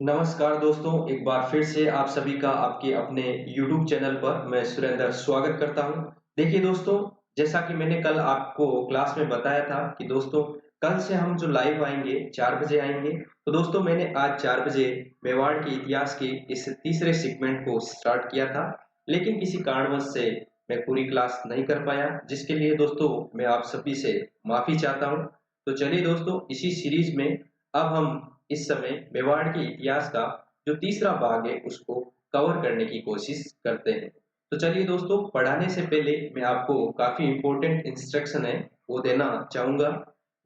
नमस्कार दोस्तों, एक बार फिर से आप सभी का आपके अपने YouTube चैनल पर मैं सुरेंद्र स्वागत करता हूं। देखिए दोस्तों, जैसा कि मैंने कल आपको क्लास में बताया था कि दोस्तों कल से हम जो लाइव आएंगे 4 बजे आएंगे। तो दोस्तों मैंने आज 4 बजे मेवाड़ के इतिहास के इस तीसरे सेगमेंट को स्टार्ट किया था, लेकिन किसी कारणवश से मैं पूरी क्लास नहीं कर पाया, जिसके लिए दोस्तों मैं आप सभी से माफी चाहता हूं। तो चलिए दोस्तों, इसी सीरीज में अब हम इस समय मेवाड़ के इतिहास का जो तीसरा भाग है उसको कवर करने की कोशिश करते हैं। तो चलिए दोस्तों, पढ़ाने से पहले मैं आपको काफी इंपॉर्टेंट इंस्ट्रक्शन है वो देना चाहूंगा।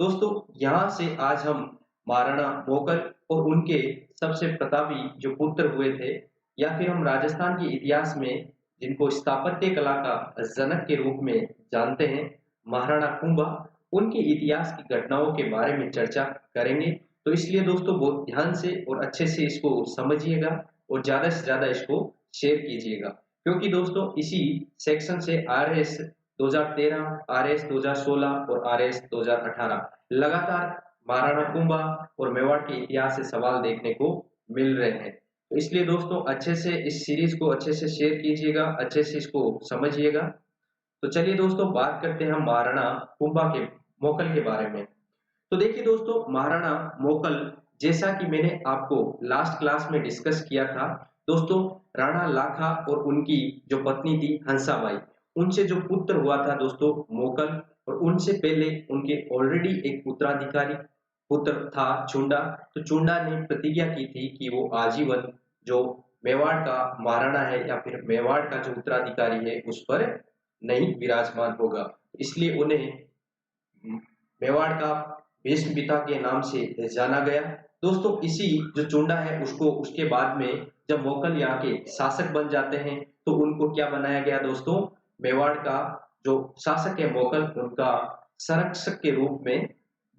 दोस्तों, यहाँ से आज हम महाराणा मोगल और उनके सबसे प्रतापी जो पुत्र हुए थे, या फिर हम राजस्थान के इतिहास में जिनको स्थापत्य कला का जनक के रूप में जानते हैं, महाराणा कुंभा, उनके इतिहास की घटनाओं के बारे में चर्चा करेंगे। तो इसलिए दोस्तों बहुत ध्यान से और अच्छे से इसको समझिएगा और ज्यादा से ज्यादा इसको शेयर कीजिएगा, क्योंकि दोस्तों इसी सेक्शन से आरएस 2013, आरएस 2016 और आरएस 2018 लगातार महाराणा कुंभा और मेवाड़ के इतिहास से सवाल देखने को मिल रहे हैं। तो इसलिए दोस्तों अच्छे से इस सीरीज को अच्छे से शेयर कीजिएगा, अच्छे से इसको समझिएगा। तो चलिए दोस्तों, बात करते हैं हम महाराणा कुंभा के मोकल के बारे में। तो देखिए दोस्तों, महाराणा मोकल, जैसा कि मैंने आपको लास्ट क्लास में डिस्कस किया था दोस्तों, राणा लाखा और उनकी जो पत्नी थी हंसाबाई, उनसे जो पुत्र हुआ था दोस्तों मोकल, और उनसे पहले उनके ऑलरेडी एक उत्तराधिकारी पुत्र था चुंडा। तो चुंडा ने प्रतिज्ञा की थी कि वो आजीवन जो मेवाड़ का महाराणा है या फिर मेवाड़ का जो उत्तराधिकारी है उस पर नहीं विराजमान होगा, इसलिए उन्हें मेवाड़ का भीष्म पिता के नाम से जाना गया। दोस्तों इसी जो चुंडा है उसको उसके बाद में जब मोकल यहाँ के शासक बन जाते हैं तो उनको क्या बनाया गया दोस्तों, मेवाड़ का जो शासक है मोकल, उनका संरक्षक के रूप में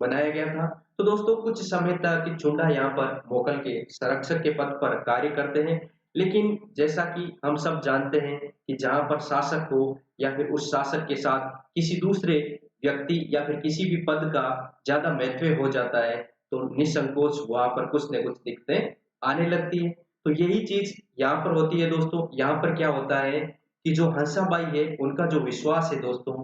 बनाया गया था। तो दोस्तों कुछ समय तक चुंडा यहाँ पर मोकल के संरक्षक के पद पर कार्य करते हैं, लेकिन जैसा कि हम सब जानते हैं कि जहां पर शासक हो या फिर उस शासक के साथ किसी दूसरे व्यक्ति या फिर किसी भी पद का ज्यादा महत्व हो जाता है तो निसंकोच वहां पर कुछ न कुछ दिक्कतें आने लगती है। तो यही चीज यहाँ पर होती है दोस्तों। यहाँ पर क्या होता है कि जो हंसाबाई है उनका जो विश्वास है दोस्तों,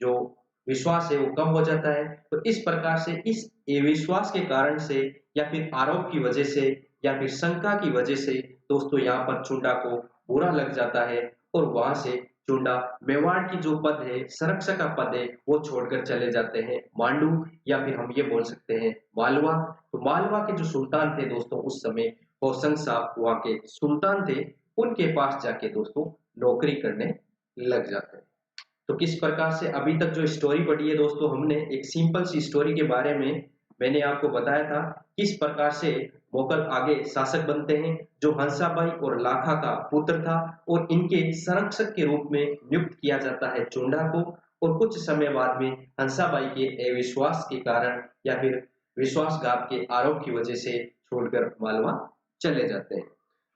जो विश्वास है वो कम हो जाता है। तो इस प्रकार से इस विश्वास के कारण से या फिर आरोप की वजह से या फिर शंका की वजह से दोस्तों यहाँ पर चुंडा को बुरा लग जाता है, और वहां से चुंडा मेवाड़ की जो पद है, संरक्षक का पद है, वो छोड़कर चले जाते हैं मांडू, या फिर हम ये बोल सकते हैं मालवा। तो मालवा के जो सुल्तान थे दोस्तों उस समय, होशंग साहब वहां के सुल्तान थे, उनके पास जाके दोस्तों नौकरी करने लग जाते हैं। तो किस प्रकार से अभी तक जो स्टोरी पढ़ी है दोस्तों हमने, एक सिंपल सी स्टोरी के बारे में मैंने आपको बताया था किस प्रकार से मुगल आगे शासक बनते हैं, जो हंसाबाई और लाखा का पुत्र था, और इनके संरक्षक के रूप में नियुक्त किया जाता है चुंडा को। और कुछ समय बाद में हंसाबाई के अविश्वास के कारण या फिर विश्वासघात के आरोप की वजह से छोड़कर मालवा चले जाते हैं।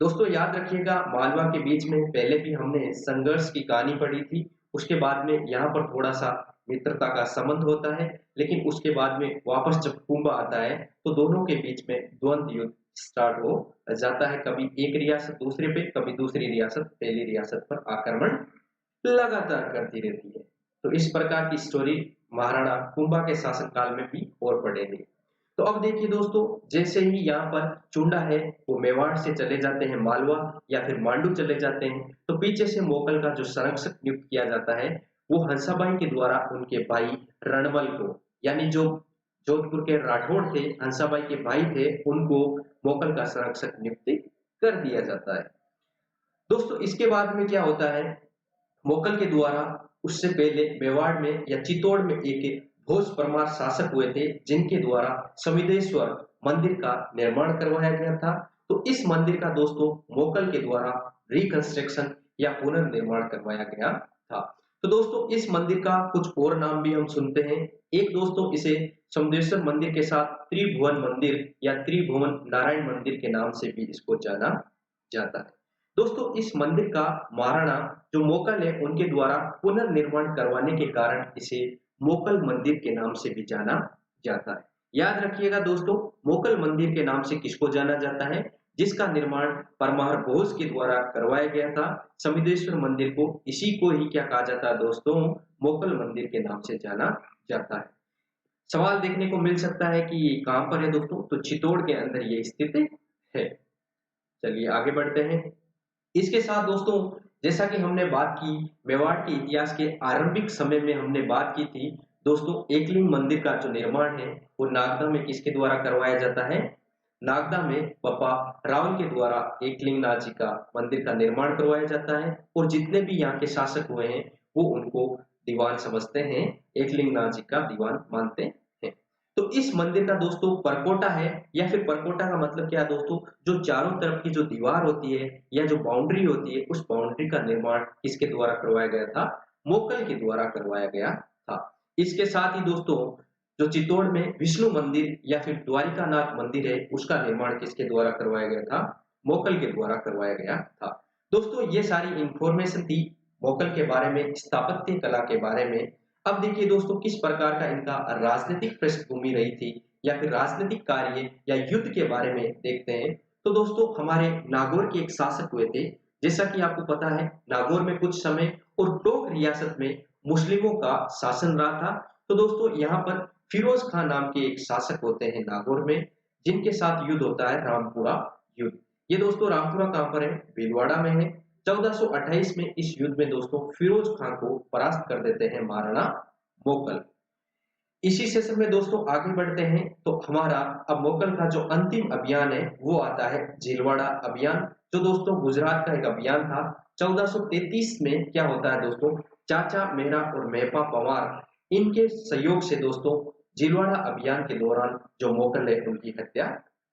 दोस्तों याद रखिएगा, मालवा के बीच में पहले भी हमने संघर्ष की कहानी पढ़ी थी, उसके बाद में यहाँ पर थोड़ा सा मित्रता का संबंध होता है, लेकिन उसके बाद में वापस जब कुंभा आता है तो दोनों के बीच में द्वंद्व युद्ध स्टार्ट हो जाता है। कभी एक रियासत दूसरे पे, कभी दूसरी रियासत पहली रियासत पर आक्रमण लगातार करती रहती है। तो इस प्रकार की स्टोरी महाराणा कुंभा के शासन काल में भी और पढ़ेंगे। तो अब देखिए दोस्तों, जैसे ही यहाँ पर चुंडा है वो मेवाड़ से चले जाते हैं मालवा या फिर मांडू चले जाते हैं, तो पीछे से मोगल का जो संरक्षक नियुक्त किया जाता है वो हंसाबाई के द्वारा उनके भाई रणबल को, यानी जो जोधपुर के राठौड़ थे, हंसाबाई के भाई थे, उनको मोगल का संरक्षक नियुक्त कर दिया जाता है। दोस्तों इसके बाद में क्या होता है, मोगल के द्वारा उससे पहले मेवाड़ में या चित्तौड़ में एक भोज परमार शासक हुए थे, जिनके द्वारा समिदेश्वर मंदिर का निर्माण करवाया गया था। तो इस मंदिर का दोस्तों मोगल के द्वारा रिकंस्ट्रक्शन या पुनर्निर्माण करवाया गया था। तो दोस्तों इस मंदिर का कुछ और नाम भी हम सुनते हैं। एक दोस्तों इसे समिदेश्वर मंदिर के साथ त्रिभुवन मंदिर या त्रिभुवन नारायण मंदिर के नाम से भी इसको जाना जाता है। दोस्तों इस मंदिर का महाराणा जो मोकल है उनके द्वारा पुनर्निर्माण करवाने के कारण इसे मोकल मंदिर के नाम से भी जाना जाता है। याद रखिएगा दोस्तों, मोकल मंदिर के नाम से किसको जाना जाता है, जिसका निर्माण परमार भोज के द्वारा करवाया गया था। समिधेश्वर मंदिर को इसी को ही क्या कहा जाता है दोस्तों, मोकल मंदिर के नाम से जाना जाता है। सवाल देखने को मिल सकता है कि ये कहां पर है दोस्तों, तो चित्तौड़ के अंदर ये स्थित है। चलिए आगे बढ़ते हैं। इसके साथ दोस्तों, जैसा कि हमने बात की मेवाड़ के इतिहास के आरंभिक समय में हमने बात की थी दोस्तों, एकलिंग मंदिर का जो निर्माण है वो नागदा में किसके द्वारा करवाया जाता है, नागदा में बप्पा रावल के द्वारा एकलिंगनाथ जी का मंदिर का निर्माण करवाया जाता है। और जितने भी यहाँ के शासक हुए हैं वो उनको दीवान समझते हैं, एकलिंगनाथ जी का दीवान मानते हैं। तो इस मंदिर का दोस्तों परकोटा है, या फिर परकोटा का मतलब क्या है दोस्तों, जो चारों तरफ की जो दीवार होती है या जो बाउंड्री होती है, उस बाउंड्री का निर्माण किसके द्वारा करवाया गया था, मोकल के द्वारा करवाया गया था। इसके साथ ही दोस्तों, जो चित्तौड़ में विष्णु मंदिर या फिर द्वारिकानाथ मंदिर है, उसका निर्माण किसके द्वारा करवाया गया था, मोकल के द्वारा करवाया गया था। दोस्तों ये सारी इंफॉर्मेशन थी मोकल के बारे में, स्थापत्य कला के बारे में। अब देखिए दोस्तों, किस प्रकार का इनका राजनीतिक पृष्ठभूमि रही थी या फिर राजनीतिक कार्य या युद्ध के बारे में देखते हैं। तो दोस्तों हमारे नागौर के एक शासक हुए थे, जैसा कि आपको पता है नागौर में कुछ समय और टोक रियासत में मुस्लिमों का शासन रहा था। तो दोस्तों यहाँ पर फिरोज खान नाम के एक शासक होते हैं नागौर में, जिनके साथ युद्ध होता है रामपुरा युद्ध। ये दोस्तों रामपुरा कहां पर है, भीलवाड़ा में है। 1428 में इस युद्ध में दोस्तों फिरोज खान को परास्त कर देते हैं महाराणा मोकल। इसी सेशन में दोस्तों आगे बढ़ते हैं तो हमारा अब मोकल का जो अंतिम अभियान है वो आता है झीलवाड़ा अभियान, जो दोस्तों गुजरात का एक अभियान था। 1433 में क्या होता है दोस्तों, चाचा मेहरा और मेहपा पवार इनके सहयोग से दोस्तों झीलवाड़ा अभियान के दौरान जो मोकल है उनकी हत्या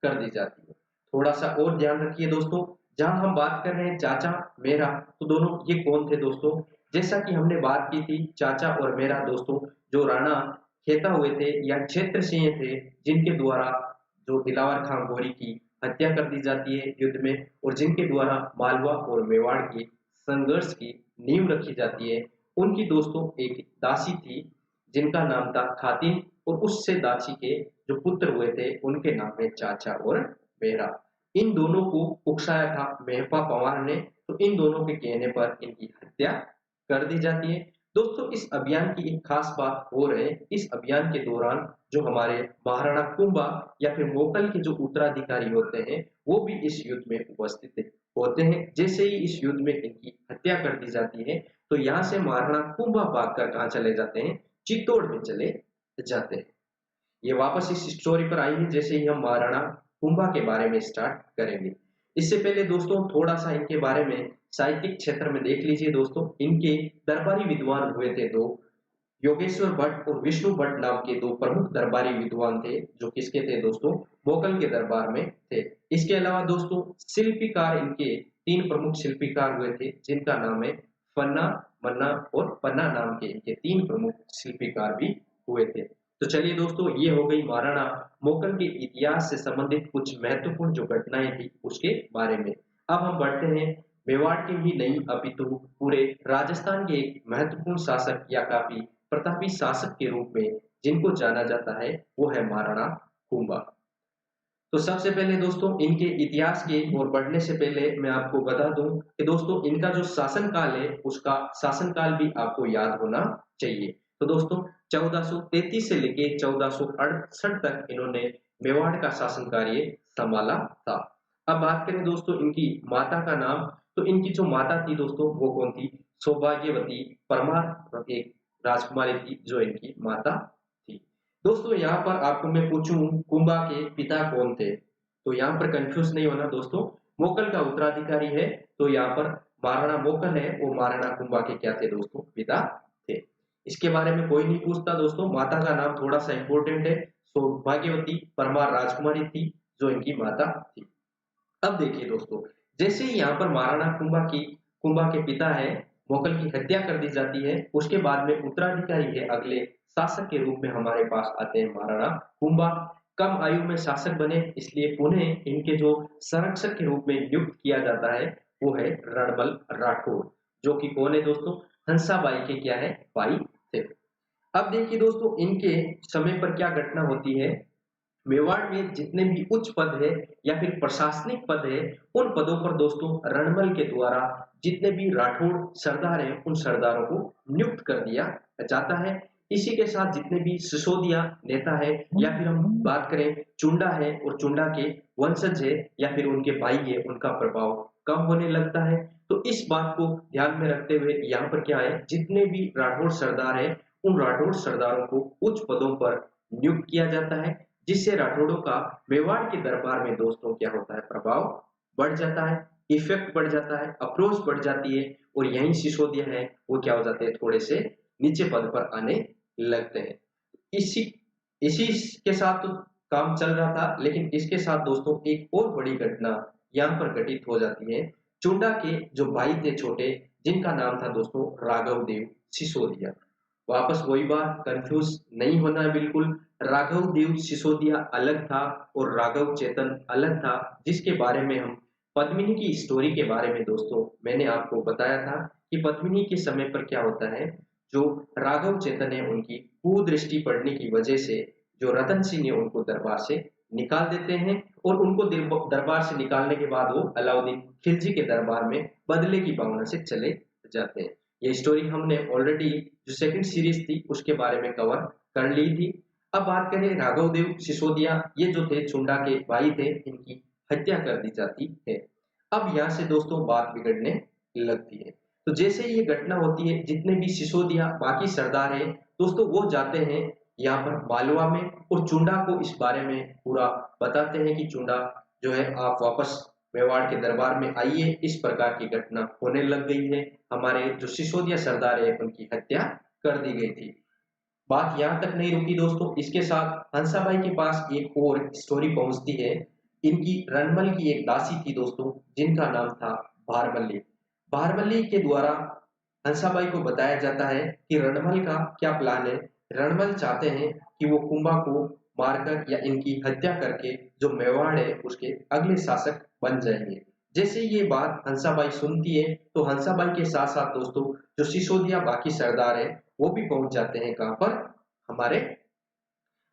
कर दी जाती है। थोड़ा सा और ध्यान रखिए दोस्तों, जहां हम बात कर रहे हैं चाचा मेहरा, तो दोनों ये कौन थे दोस्तों, जैसा कि हमने बात की थी चाचा और मेहरा दोस्तों जो राणा खेता हुए थे या क्षेत्र सिंह थे, जिनके द्वारा जो दिलावर खां गोरी की हत्या कर दी जाती है युद्ध में, और जिनके द्वारा मालवा और मेवाड़ की संघर्ष की नींव रखी जाती है। उनकी दोस्तों एक दासी थी जिनका नाम था खातिन, और उससे दासी के जो पुत्र हुए थे उनके नाम है चाचा और मेहरा। इन दोनों को उकसाया था मेहपा पवार ने, तो इन दोनों के कहने पर इनकी हत्या कर दी जाती है। दोस्तों इस अभियान की एक खास बात हो रहे, इस अभियान के दौरान जो हमारे महाराणा कुंभा या फिर मोकल के जो उत्तराधिकारी होते हैं वो भी इस युद्ध में उपस्थित होते हैं। जैसे ही इस युद्ध में इनकी हत्या कर दी जाती है तो यहाँ से महाराणा कुंभा भागकर कहाँ चले जाते हैं, चित्तौड़ में चले जाते हैं। ये वापस इस स्टोरी पर आएंगे जैसे ही हम महाराणा कुंभा के बारे में स्टार्ट करेंगे। इससे पहले दोस्तों थोड़ा सा इनके बारे में साहित्यिक क्षेत्र में देख लीजिए दोस्तों, इनके दरबारी विद्वान हुए थे दो, योगेश्वर भट्ट और विष्णु भट्ट नाम के दो प्रमुख दरबारी विद्वान थे, जो किसके थे दोस्तों, मोगल के दरबार में थे। इसके अलावा दोस्तों शिल्पीकार इनके तीन प्रमुख शिल्पीकार हुए थे, जिनका नाम है फन्ना, मन्ना और पन्ना नाम के इनके तीन प्रमुख शिल्पीकार भी हुए थे। तो चलिए दोस्तों, ये हो गई महाराणा मोगल के इतिहास से संबंधित कुछ महत्वपूर्ण जो घटनाएं थी उसके बारे में। अब हम बढ़ते हैं मेवाड़ के ही नहीं अपितु पूरे राजस्थान के एक महत्वपूर्ण शासक या काफी प्रतापी शासक के रूप में जिनको जाना जाता है वो है महाराणा कुंभा। तो सबसे पहले दोस्तों इनके इतिहास के और बढ़ने से पहले मैं आपको बता दूं कि दोस्तों इनका जो शासन काल है उसका शासन काल भी आपको याद होना चाहिए। तो दोस्तों 1433 से लेके 1468 तक इन्होंने मेवाड़ का शासन कार्य संभाला था। अब बात करें दोस्तों इनकी माता का नाम, तो इनकी जो माता थी दोस्तों वो कौन थी, सौभाग्यवती परमार एक राजकुमारी थी जो इनकी माता थी। दोस्तों यहाँ पर आपको मैं पूछूं कुंभा के पिता कौन थे, तो यहाँ पर कंफ्यूज नहीं होना दोस्तों, मोकल का उत्तराधिकारी है तो यहाँ पर महाराणा मोकल है, वो महाराणा कुंभा के क्या थे दोस्तों, पिता थे। इसके बारे में कोई नहीं पूछता दोस्तों, माता का नाम थोड़ा सा इंपॉर्टेंट है, सौभाग्यवती परमार राजकुमारी थी जो इनकी माता थी। अब देखिए दोस्तों, जैसे ही यहाँ पर महाराणा कुंभा के पिता है मोगल की हत्या कर दी जाती है, उसके बाद में उत्तराधिकारी है अगले शासक के रूप में हमारे पास आते हैं महाराणा कुंभा। कम आयु में शासक बने इसलिए पुनः इनके जो संरक्षक के रूप में नियुक्त किया जाता है वो है रणबल राठौर, जो कि कौन है दोस्तों, हंसाबाई के क्या है, भाई थे। अब देखिए दोस्तों इनके समय पर क्या घटना होती है, मेवाड़ में जितने भी उच्च पद है या फिर प्रशासनिक पद है, उन पदों पर दोस्तों रणमल के द्वारा जितने भी राठौड़ सरदार हैं, उन सरदारों को नियुक्त कर दिया जाता है। इसी के साथ जितने भी सिसोदिया नेता है या फिर हम बात करें चुंडा है और चुंडा के वंशज है या फिर उनके भाई है, उनका प्रभाव कम होने लगता है। तो इस बात को ध्यान में रखते हुए यहाँ पर क्या है, जितने भी राठौड़ सरदार है, उन राठौड़ सरदारों को उच्च पदों पर नियुक्त किया जाता है, जिससे राठौड़ों का मेवाड़ के दरबार में दोस्तों क्या होता है, प्रभाव बढ़ जाता है, इफेक्ट बढ़ जाता है, अप्रोच बढ़ जाती है और यही सिसोदिया है वो क्या हो जाते हैं, थोड़े से नीचे पद पर आने लगते हैं। इसी इसी के साथ तो काम चल रहा था, लेकिन इसके साथ दोस्तों एक और बड़ी घटना यहाँ पर घटित हो जाती है। चुंडा के जो भाई थे छोटे, जिनका नाम था दोस्तों राघव देव सिसोदिया। वापस वही बात, कंफ्यूज नहीं होना है बिल्कुल। राघव देव सिसोदिया अलग था और राघव चेतन अलग था, जिसके बारे में हम पद्मिनी की स्टोरी के बारे में दोस्तों मैंने आपको बताया था कि पद्मिनी के समय पर क्या होता है, जो राघव चेतन है उनकी कुदृष्टि पड़ने की वजह से जो रतन सिंह ने उनको दरबार से निकाल देते हैं और उनको दरबार से निकालने के बाद वो अलाउद्दीन खिलजी के दरबार में बदले की भावना से चले जाते हैं। ये स्टोरी हमने ऑलरेडी जो सेकंड सीरीज थी उसके बारे में कवर कर ली थी। अब बात करें राघव देव सिसोदिया, ये जो थे चुंडा के भाई थे, इनकी हत्या कर दी जाती है। अब यहाँ से दोस्तों बात बिगड़ने लगती है। तो जैसे ये घटना होती है, जितने भी सिसोदिया बाकी सरदार हैं दोस्तों, वो जाते हैं यहाँ पर मालवा में और चुंडा को इस बारे में पूरा बताते हैं कि चुंडा जो है आप वापस मेवाड़ के दरबार में आइए, इस प्रकार की घटना होने लग गई है, हमारे जो सिसोदिया सरदार है उनकी हत्या कर दी गई थी। बात यहाँ तक नहीं रुकी दोस्तों, इसके साथ हंसाबाई के पास एक और स्टोरी पहुंचती है। इनकी रणमल की एक दासी थी दोस्तों, जिनका नाम था भारमल्ली। भारमल्ली के द्वारा हंसाबाई को बताया जाता है कि रणमल का क्या प्लान है। रणमल चाहते हैं कि वो कुंभा को मारकर या इनकी हत्या करके जो मेवाड़ है उसके अगले शासक बन जाएंगे। जैसे ये बात हंसाबाई सुनती है, तो हंसाबाई के साथ साथ दोस्तों जो सिसोदिया बाकी सरदार है वो भी पहुंच जाते हैं कहां पर, हमारे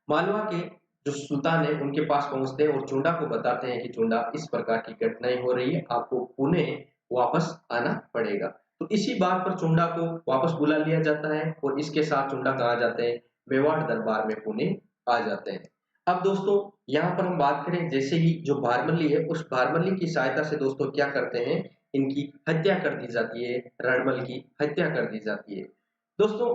मालवा के जो सुल्तान है उनके पास पहुंचते हैं और चुंडा को बताते हैं कि चुंडा इस प्रकार की घटनाएं हो रही है, आपको पुणे वापस आना पड़ेगा। तो इसी बात पर चुंडा को वापस बुला लिया जाता है और इसके साथ चुंडा कहाँ जाते हैं, मेवाड़ दरबार में पुणे आ जाते हैं। अब दोस्तों यहाँ पर हम बात करें, जैसे ही जो भारमल्ली है उस भारमल्ली की सहायता से दोस्तों क्या करते हैं, इनकी हत्या कर दी जाती है, रणमल की हत्या कर दी जाती है। दोस्तों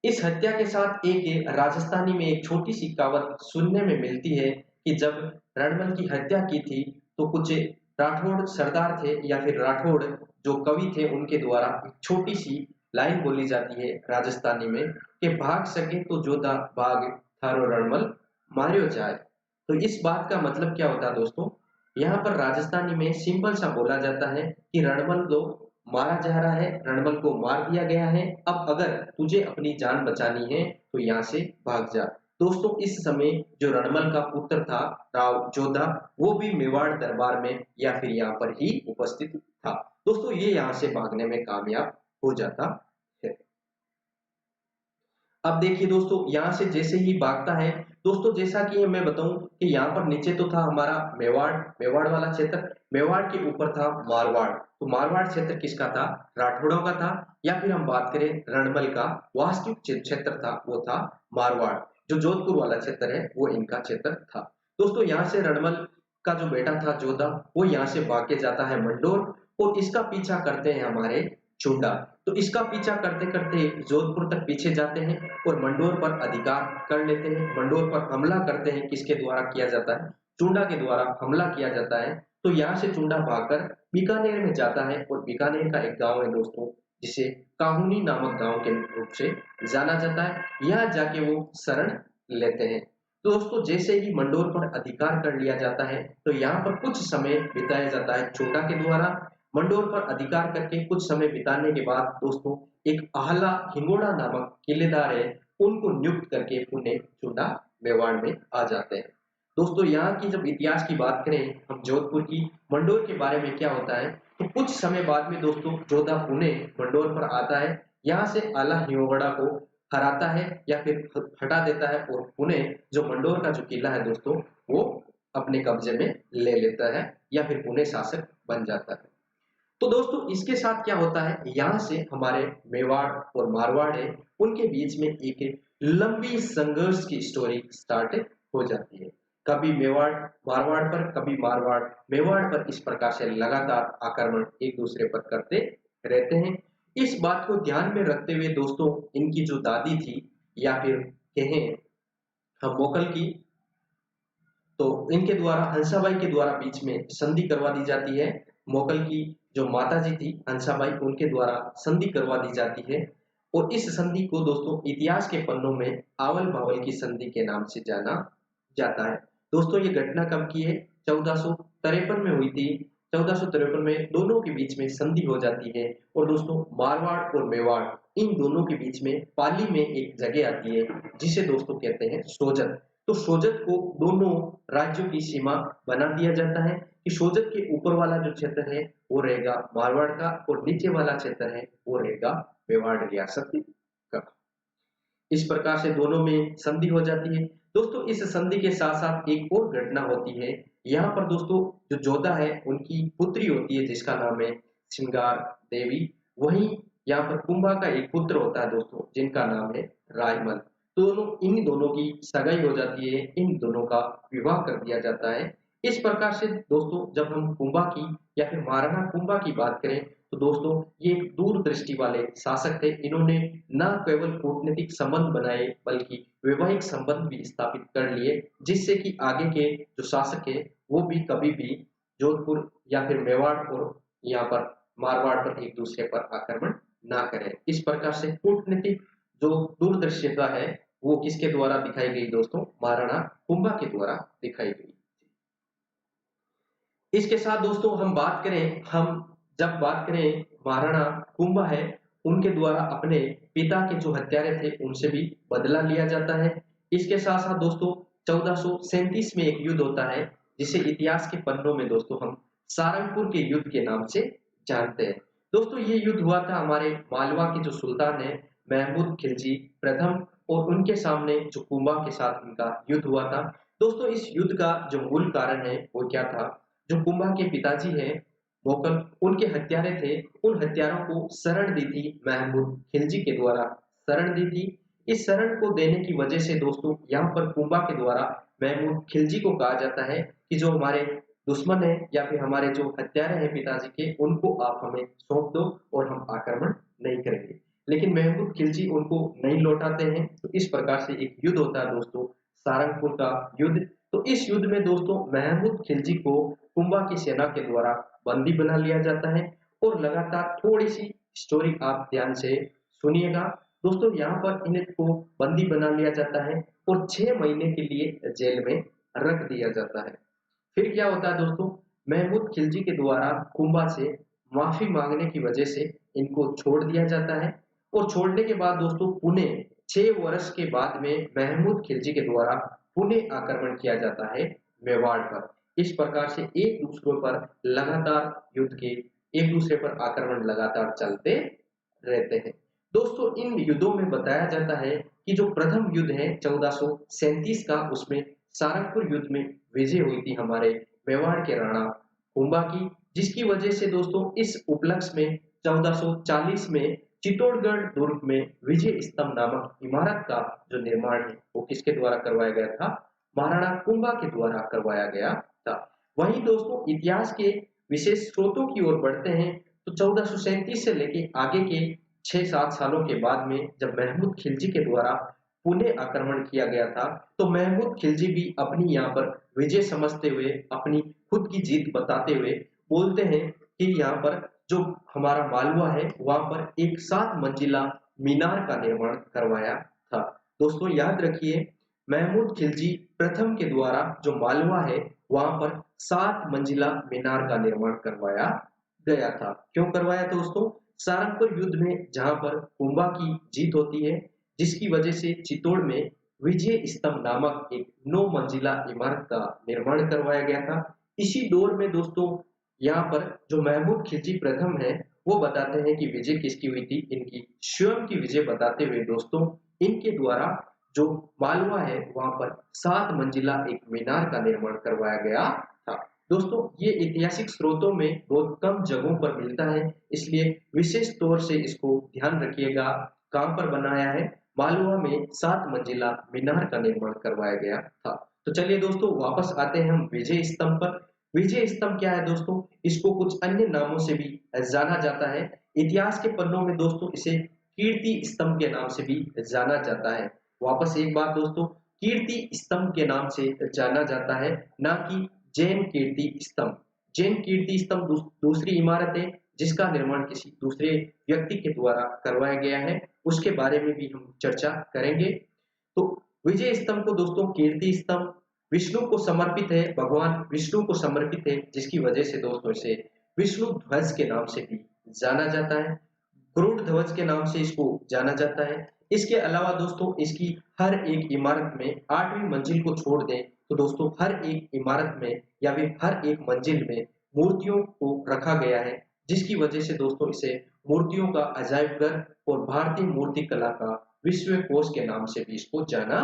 इस हत्या के साथ एक राजस्थानी में एक छोटी सी कहावत सुनने में मिलती है कि जब रणमल की हत्या की थी तो कुछ राठौड़ सरदार थे या फिर राठौड़ जो कवि थे उनके द्वारा एक छोटी सी लाइन बोली जाती है राजस्थानी में कि भाग सके तो जोधा भाग थारो रणमल मारियो जाए। तो इस बात का मतलब क्या होता है दोस्तों, यहाँ पर राजस्थानी में सिंपल सा बोला जाता है कि रणमल तो मारा जा रहा है, रणमल को मार दिया गया है, अब अगर तुझे अपनी जान बचानी है तो यहाँ से भाग जा। दोस्तों इस समय जो रणमल का पुत्र था राव जोधा, वो भी मेवाड़ दरबार में या फिर यहाँ पर ही उपस्थित था। दोस्तों ये यहाँ से भागने में कामयाब हो जाता है। अब देखिए दोस्तों यहाँ से जैसे ही भागता है, दोस्तों जैसा कि मैं बताऊं कि यहाँ पर नीचे तो था हमारा मेवाड़, मेवाड़ वाला क्षेत्र, मेवाड़ के ऊपर था मारवाड़। तो मारवाड़ क्षेत्र किसका था, राठौड़ों का था, या फिर हम बात करें रणमल का वास्तविक क्षेत्र था वो था मारवाड़। जो जोधपुर वाला क्षेत्र है वो इनका क्षेत्र था। दोस्तों यहाँ से रणमल का जो बेटा था जोधा, वो यहाँ से भाग के जाता है मंडोर और इसका पीछा करते हैं हमारे चुंडा। तो इसका पीछा करते करते जोधपुर तक पीछे जाते हैं और मंडोर पर अधिकार कर लेते हैं, मंडोर पर हमला करते हैं। किसके द्वारा किया जाता है, चुंडा के द्वारा हमला किया जाता है। तो यहाँ से चुंडा भागकर बीकानेर में जाता है और बीकानेर का एक गांव है दोस्तों जिसे काहुनी नामक गांव के रूप से जाना जाता है, यहाँ जाके वो शरण लेते हैं। तो दोस्तों जैसे ही मंडोर पर अधिकार कर लिया जाता है तो यहाँ पर कुछ समय बिताया जाता है चोटा के द्वारा। मंडोर पर अधिकार करके कुछ समय बिताने के बाद दोस्तों एक आहला हिंगोड़ा नामक किलेदार है, उनको नियुक्त करके पुणे चुंडा मेवाड़ में आ जाते हैं। दोस्तों यहाँ की जब इतिहास की बात करें हम जोधपुर की, मंडोर के बारे में क्या होता है, तो कुछ समय बाद में दोस्तों जोधा पुणे मंडोर पर आता है। यहाँ से आला हिंगोड़ा को हराता है या फिर हटा देता है और पुनः जो मंडोर का जो किला है दोस्तों वो अपने कब्जे में ले लेता है या फिर पुनः शासक बन जाता है। तो दोस्तों इसके साथ क्या होता है, यहाँ से हमारे मेवाड़ और मारवाड़ है उनके बीच में एक लंबी संघर्ष की स्टोरी स्टार्ट हो जाती है। कभी मेवाड़ मारवाड़ पर, कभी मारवाड़ मेवाड़ पर, इस प्रकार से लगातार आक्रमण एक दूसरे पर करते रहते हैं। इस बात को ध्यान में रखते हुए दोस्तों इनकी जो दादी थी या फिर कहें हम मोकल की, तो इनके द्वारा हंसाबाई के द्वारा बीच में संधि करवा दी जाती है। मोगल की जो माता जी थी हंसाबाई उनके द्वारा संधि करवा दी जाती है और इस संधि को दोस्तों इतिहास के पन्नों में आवल बावल की संधि के नाम से जाना जाता है। दोस्तों ये घटना कब की है, 1453 में हुई थी। 1453 में दोनों के बीच में संधि हो जाती है और दोस्तों मारवाड़ और मेवाड़ इन दोनों के बीच में पाली में एक जगह आती है जिसे दोस्तों कहते हैं सोजत। तो सोजत को दोनों राज्यों की सीमा बना दिया जाता है कि सोजत के ऊपर वाला जो क्षेत्र है वो रहेगा मारवाड़ का और नीचे वाला क्षेत्र है वो रहेगा मेवाड़ रियासत का। इस प्रकार से दोनों में संधि हो जाती है। दोस्तों इस संधि के साथ साथ एक और घटना होती है। यहाँ पर दोस्तों जो जोधा है उनकी पुत्री होती है जिसका नाम है श्रृंगार देवी। वहीं यहाँ पर कुंभा का एक पुत्र होता है दोस्तों जिनका नाम है रायमल। दोनों इन दोनों की सगाई हो जाती है, इन दोनों का विवाह कर दिया जाता है। इस प्रकार से दोस्तों जब हम कुंभा की या फिर महाराणा कुंभा की बात करें तो दोस्तों ये एक दूरदृष्टि वाले शासक थे। इन्होंने न केवल कूटनीतिक संबंध बनाए बल्कि वैवाहिक संबंध भी स्थापित कर लिए जिससे कि आगे के जो शासक है वो भी कभी भी जोधपुर या फिर मेवाड़ और यहाँ पर मारवाड़ पर एक दूसरे पर आक्रमण ना करें। इस प्रकार से कूटनीतिक जो दूरदर्शिता है वो किसके द्वारा दिखाई गई दोस्तों, महाराणा कुंभा के द्वारा दिखाई गई। इसके साथ दोस्तों हम जब बात करें महाराणा कुंभा है उनके द्वारा अपने पिता के जो हत्यारे थे उनसे भी बदला लिया जाता है। इसके साथ साथ दोस्तों 1437 में एक युद्ध होता है जिसे इतिहास के पन्नों में दोस्तों हम सारंगपुर के युद्ध के नाम से जानते हैं। दोस्तों ये युद्ध हुआ था हमारे मालवा के जो सुल्तान है महमूद खिलजी प्रथम और उनके सामने जो कुंभा के साथ उनका युद्ध हुआ था। दोस्तों इस युद्ध का जो मूल कारण है वो क्या था, जो कुंभा के पिताजी हैं मोकल उनके हत्यारे थे, उन हत्यारों को शरण दी थी महमूद खिलजी के द्वारा शरण दी थी। इस शरण को देने की वजह से दोस्तों यहाँ पर कुंभा के द्वारा महमूद खिलजी को कहा जाता है कि जो हमारे दुश्मन है या फिर हमारे जो हत्यारे हैं पिताजी के उनको आप हमें सौंप दो और हम आक्रमण नहीं करेंगे। लेकिन महमूद खिलजी उनको नहीं लौटाते हैं। तो इस प्रकार से एक युद्ध होता है दोस्तों सारंगपुर का युद्ध। तो इस युद्ध में दोस्तों महमूद खिलजी को कुंभा की सेना के द्वारा बंदी बना लिया जाता है। और लगातार थोड़ी सी स्टोरी आप ध्यान से सुनिएगा दोस्तों। यहाँ पर इनको बंदी बना लिया जाता है और 6 महीने के लिए जेल में रख दिया जाता है। फिर क्या होता है दोस्तों, महमूद खिलजी के द्वारा कुंभा से माफी मांगने की वजह से इनको छोड़ दिया जाता है। और छोड़ने के बाद दोस्तों पुनः 6 वर्ष के बाद में महमूद खिलजी के द्वारा पुनः आक्रमण किया जाता है मेवाड़ पर। इस प्रकार से एक दूसरे पर लगातार युद्ध के एक दूसरे पर आक्रमण लगातार चलते रहते हैं। दोस्तों इन युद्धों में बताया जाता है कि जो प्रथम युद्ध है 1437 का उसमें सारंगपुर युद्ध में विजय हुई थी हमारे मेवाड़ के राणा कुंभा की, जिसकी वजह से दोस्तों इस उपलक्ष्य में 1440 में चित्तौड़गढ़ दुर्ग में विजय स्तंभ नामक इमारत का जो निर्माण है वो किसके द्वारा करवाया गया था, महाराणा कुंभा के द्वारा करवाया गया था। वहीं दोस्तों इतिहास के विशेष स्रोतों की ओर बढ़ते हैं तो 1437 से लेके आगे के 6-7 सालों के बाद में जब महमूद खिलजी के द्वारा पुनः आक्रमण किया गया था तो महमूद खिलजी भी अपनी यहाँ पर विजय समझते हुए अपनी खुद की जीत बताते हुए बोलते हैं कि यहाँ पर जो हमारा मालवा है वहां पर एक 7 मंजिला मीनार का निर्माण करवाया था। दोस्तों याद रखिए महमूद खिलजी प्रथम के द्वारा जो मालवा है वहां पर 7 मंजिला मीनार का निर्माण करवाया गया था। क्यों करवाया था दोस्तों, सारंगपुर युद्ध में जहां पर कुंभा की जीत होती है जिसकी वजह से चित्तौड़ में विजय स्तंभ नामक एक 9 मंजिला इमारत का निर्माण करवाया गया था। इसी दौर में दोस्तों यहाँ पर जो महमूद खिलजी प्रथम है वो बताते हैं कि विजय किसकी हुई थी, इनकी स्वयं की विजय बताते हुए दोस्तों इनके द्वारा जो मालवा है वहां पर 7 मंजिला एक मीनार का निर्माण करवाया गया था। दोस्तों ये ऐतिहासिक स्रोतों में बहुत कम जगहों पर मिलता है, इसलिए विशेष तौर से इसको ध्यान रखिएगा। कहां पर बनाया है? मालवा में 7 मंजिला मीनार का निर्माण करवाया गया था। तो चलिए दोस्तों वापस आते हैं हम विजय स्तंभ पर। विजय स्तंभ क्या है दोस्तों? इसको कुछ अन्य नामों से भी जाना जाता है। इतिहास के पन्नों में दोस्तों इसे कीर्ति स्तंभ के नाम से भी जाना जाता है। वापस एक बात दोस्तों, कीर्ति स्तंभ के नाम से जाना जाता है, ना कि जैन कीर्ति स्तंभ। जैन कीर्ति स्तंभ दूसरी इमारत है जिसका निर्माण किसी दूसरे व्यक्ति के द्वारा करवाया गया है, उसके बारे में भी हम चर्चा करेंगे। तो विजय स्तंभ को दोस्तों कीर्ति स्तंभ विष्णु को समर्पित है, भगवान विष्णु को समर्पित है, जिसकी वजह से दोस्तों इसे विष्णु ध्वज के नाम से भी जाना जाता है। गरुड़ ध्वज के नाम से इसको जाना जाता है। इसके अलावा दोस्तों इसकी हर एक इमारत में 8वीं मंजिल को छोड़ दें तो दोस्तों हर एक इमारत में या फिर हर एक मंजिल में मूर्तियों को रखा गया है, जिसकी वजह से दोस्तों इसे मूर्तियों का अजायब घर और भारतीय मूर्ति कला का विश्व कोश के नाम से भी इसको जाना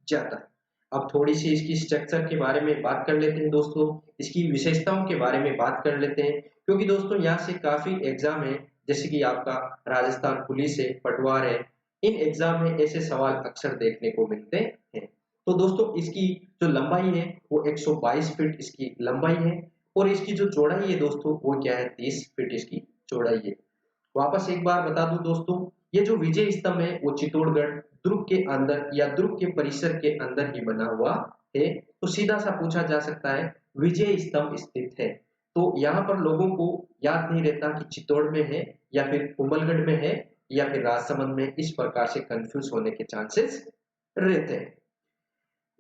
जाता है। अब थोड़ी सी इसकी स्ट्रक्चर के बारे में बात कर लेते हैं दोस्तों, इसकी विशेषताओं के बारे में बात कर लेते हैं, क्योंकि दोस्तों यहाँ से काफी एग्जाम है, जैसे कि आपका राजस्थान पुलिस है, पटवार है, इन एग्जाम में ऐसे सवाल अक्सर देखने को मिलते हैं। तो दोस्तों इसकी जो लंबाई है वो 122 फीट इसकी लंबाई है और इसकी जो चौड़ाई है दोस्तों वो क्या है? 30 फीट इसकी चौड़ाई है। वापस एक बार बता दूं दोस्तों, ये जो विजय स्तंभ है वो चित्तौड़गढ़ दुर्ग के अंदर या दुर्ग के परिसर के अंदर ही बना हुआ है। तो सीधा सा पूछा जा सकता है विजय स्तंभ स्थित है, तो यहाँ पर लोगों को याद नहीं रहता कि चित्तौड़ में है या फिर कुंभलगढ़ में है या फिर राजसमंद में, इस प्रकार से कंफ्यूज होने के चांसेस रहते हैं।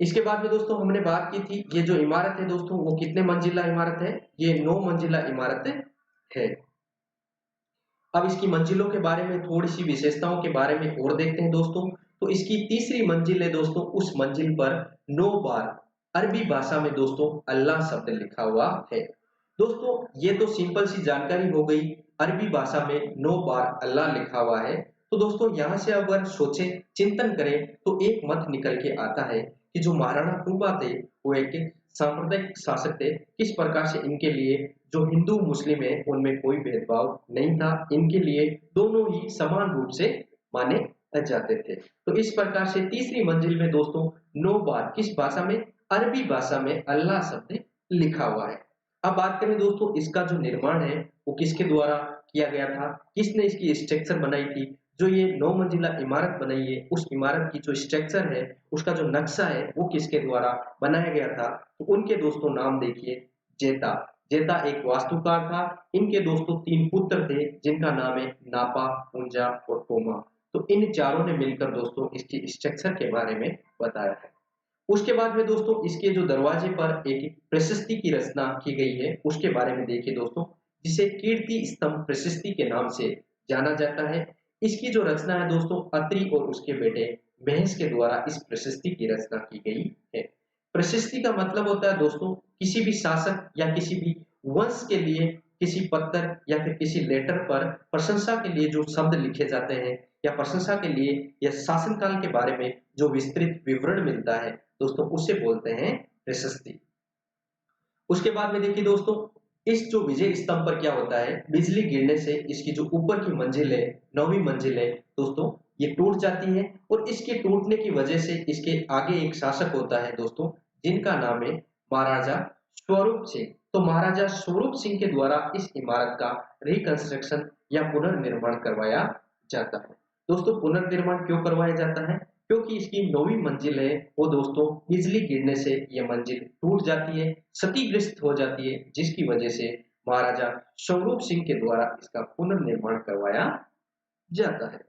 इसके बाद में दोस्तों हमने बात की थी ये जो इमारत है दोस्तों वो कितने मंजिला इमारत है? ये 9 मंजिला इमारत है। अब इसकी मंजिलों के बारे में थोड़ी सी विशेषताओं के बारे में और देखते हैं दोस्तों। तो इसकी तीसरी मंजिल है दोस्तों, उस मंजिल पर 9 बार अरबी भाषा में दोस्तों अल्लाह शब्द लिखा हुआ है। दोस्तों ये तो सिंपल सी जानकारी हो गई, अरबी भाषा में 9 बार अल्लाह लिखा हुआ है। तो दोस्तों यहाँ से अगर सोचे चिंतन करें तो एक मत निकल के आता है कि जो महाराणा कुंभा थे वो एक सांप्रदायिक शासक थे, किस प्रकार से इनके लिए जो हिंदू मुस्लिम है उनमें कोई भेदभाव नहीं था, इनके लिए दोनों ही समान रूप से माने जाते थे। तो इस प्रकार से तीसरी मंजिल में दोस्तों 9 बार किस भाषा में? अरबी भाषा में अल्लाह शब्द लिखा हुआ है। अब बात करें दोस्तों इसका जो निर्माण है वो किसके द्वारा किया गया था, किसने इसकी स्ट्रक्चर बनाई थी? जो ये 9 मंजिला इमारत बनाई है उस इमारत की जो स्ट्रक्चर है उसका जो नक्शा है वो किसके द्वारा बनाया गया था? तो उनके दोस्तों नाम देखिए, जेता। जेता एक वास्तुकार था। इनके दोस्तों 3 पुत्र थे जिनका नाम है नापा, पुंजा और पोमा। तो इन चारों ने मिलकर दोस्तों इसकी स्ट्रक्चर के बारे में बताया है। उसके बाद में दोस्तों इसके जो दरवाजे पर एक प्रशस्ति की रचना की गई है उसके बारे में देखिए दोस्तों, जिसे कीर्ति स्तंभ प्रशस्ति के नाम से जाना जाता है। इसकी जो रचना है दोस्तों अत्रि और उसके बेटे महेश के द्वारा इस प्रशस्ति की रचना की गई है। प्रशस्ति का मतलब होता है दोस्तों किसी भी शासक या किसी भी वंश के लिए किसी पत्थर या फिर किसी लेटर पर प्रशंसा के लिए जो शब्द लिखे जाते हैं या प्रशंसा के लिए या शासनकाल के बारे में जो विस्तृत विवरण मिलता है दोस्तों उसे बोलते हैं प्रशस्ति। उसके बाद में देखिए दोस्तों इस जो विजय स्तंभ पर क्या होता है, बिजली गिरने से इसकी जो ऊपर की मंजिल है 9वीं मंजिल है दोस्तों ये टूट जाती है और इसके टूटने की वजह से इसके आगे एक शासक होता है दोस्तों जिनका नाम है महाराजा स्वरूप सिंह। तो महाराजा स्वरूप सिंह के द्वारा इस इमारत का रिकंस्ट्रक्शन या पुनर्निर्माण करवाया जाता है। दोस्तों पुनर्निर्माण क्यों करवाया जाता है? क्योंकि इसकी 9वीं मंजिल है वो दोस्तों बिजली गिरने से ये मंजिल टूट जाती है, क्षतिग्रस्त हो जाती है, जिसकी वजह से महाराजा स्वरूप सिंह के द्वारा इसका पुनर्निर्माण करवाया जाता है।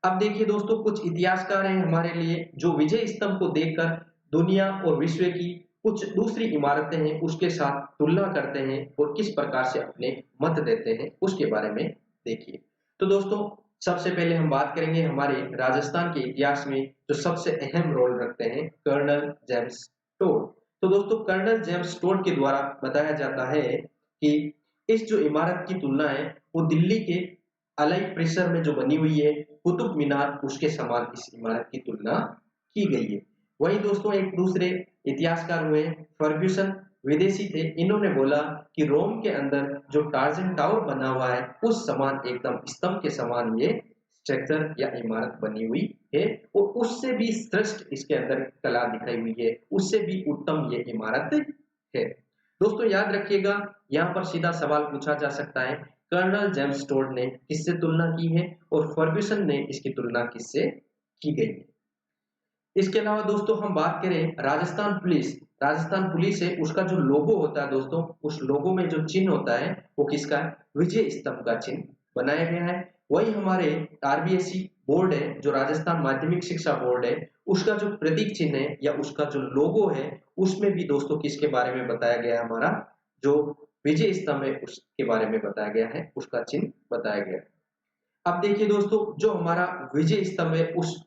अब देखिए दोस्तों कुछ इतिहासकार हैं हमारे लिए जो विजय स्तंभ को देखकर दुनिया और विश्व की कुछ दूसरी इमारतें हैं उसके साथ तुलना करते हैं और किस प्रकार से अपने मत देते हैं उसके बारे में देखिए। तो दोस्तों सबसे पहले हम बात करेंगे हमारे राजस्थान के इतिहास में जो सबसे अहम रोल रखते हैं कर्नल जेम्स टोड। तो दोस्तों कर्नल जेम्स टोड के द्वारा बताया जाता है कि इस जो इमारत की तुलना है वो दिल्ली के अलाई परिसर में जो बनी हुई है कुतुब मीनार उसके समान इस इमारत की तुलना की गई है। वही दोस्तों एक दूसरे इतिहासकार हुए फर्ग्यूसन, विदेशी थे। इन्होंने बोला कि रोम के अंदर जो टार्जन टावर बना हुआ है उस समान एकदम स्तंभ के समान ये स्ट्रक्चर या इमारत बनी हुई है और उससे भी श्रेष्ठ इसके अंदर कला दिखाई हुई है, उससे भी उत्तम ये इमारत है। दोस्तों याद रखिएगा, यहाँ पर सीधा सवाल पूछा जा सकता है कर्नल जेम्स टोड ने किससे तुलना की है और फर्ग्यूसन ने इसकी तुलना किससे की गई है। इसके अलावा दोस्तों हम बात करें राजस्थान पुलिस है, उसका जो लोगो होता है दोस्तों, उस लोगो में जो चिन्ह होता है वो किसका है? विजय स्तंभ का चिन्ह बनाया गया है। वही हमारे आरबीएसई बोर्ड है, जो राजस्थान माध्यमिक शिक्षा बोर्ड है, उसका जो प्रतीक चिन्ह है या उसका जो लोगो है उसमें भी दोस्तों किसके बारे में बताया गया है? हमारा जो विजय स्तंभ है उसके बारे में बताया गया है, उसका चिन्ह बताया गया है। अब देखिए दोस्तों, जो हमारा विजय स्तंभ है उस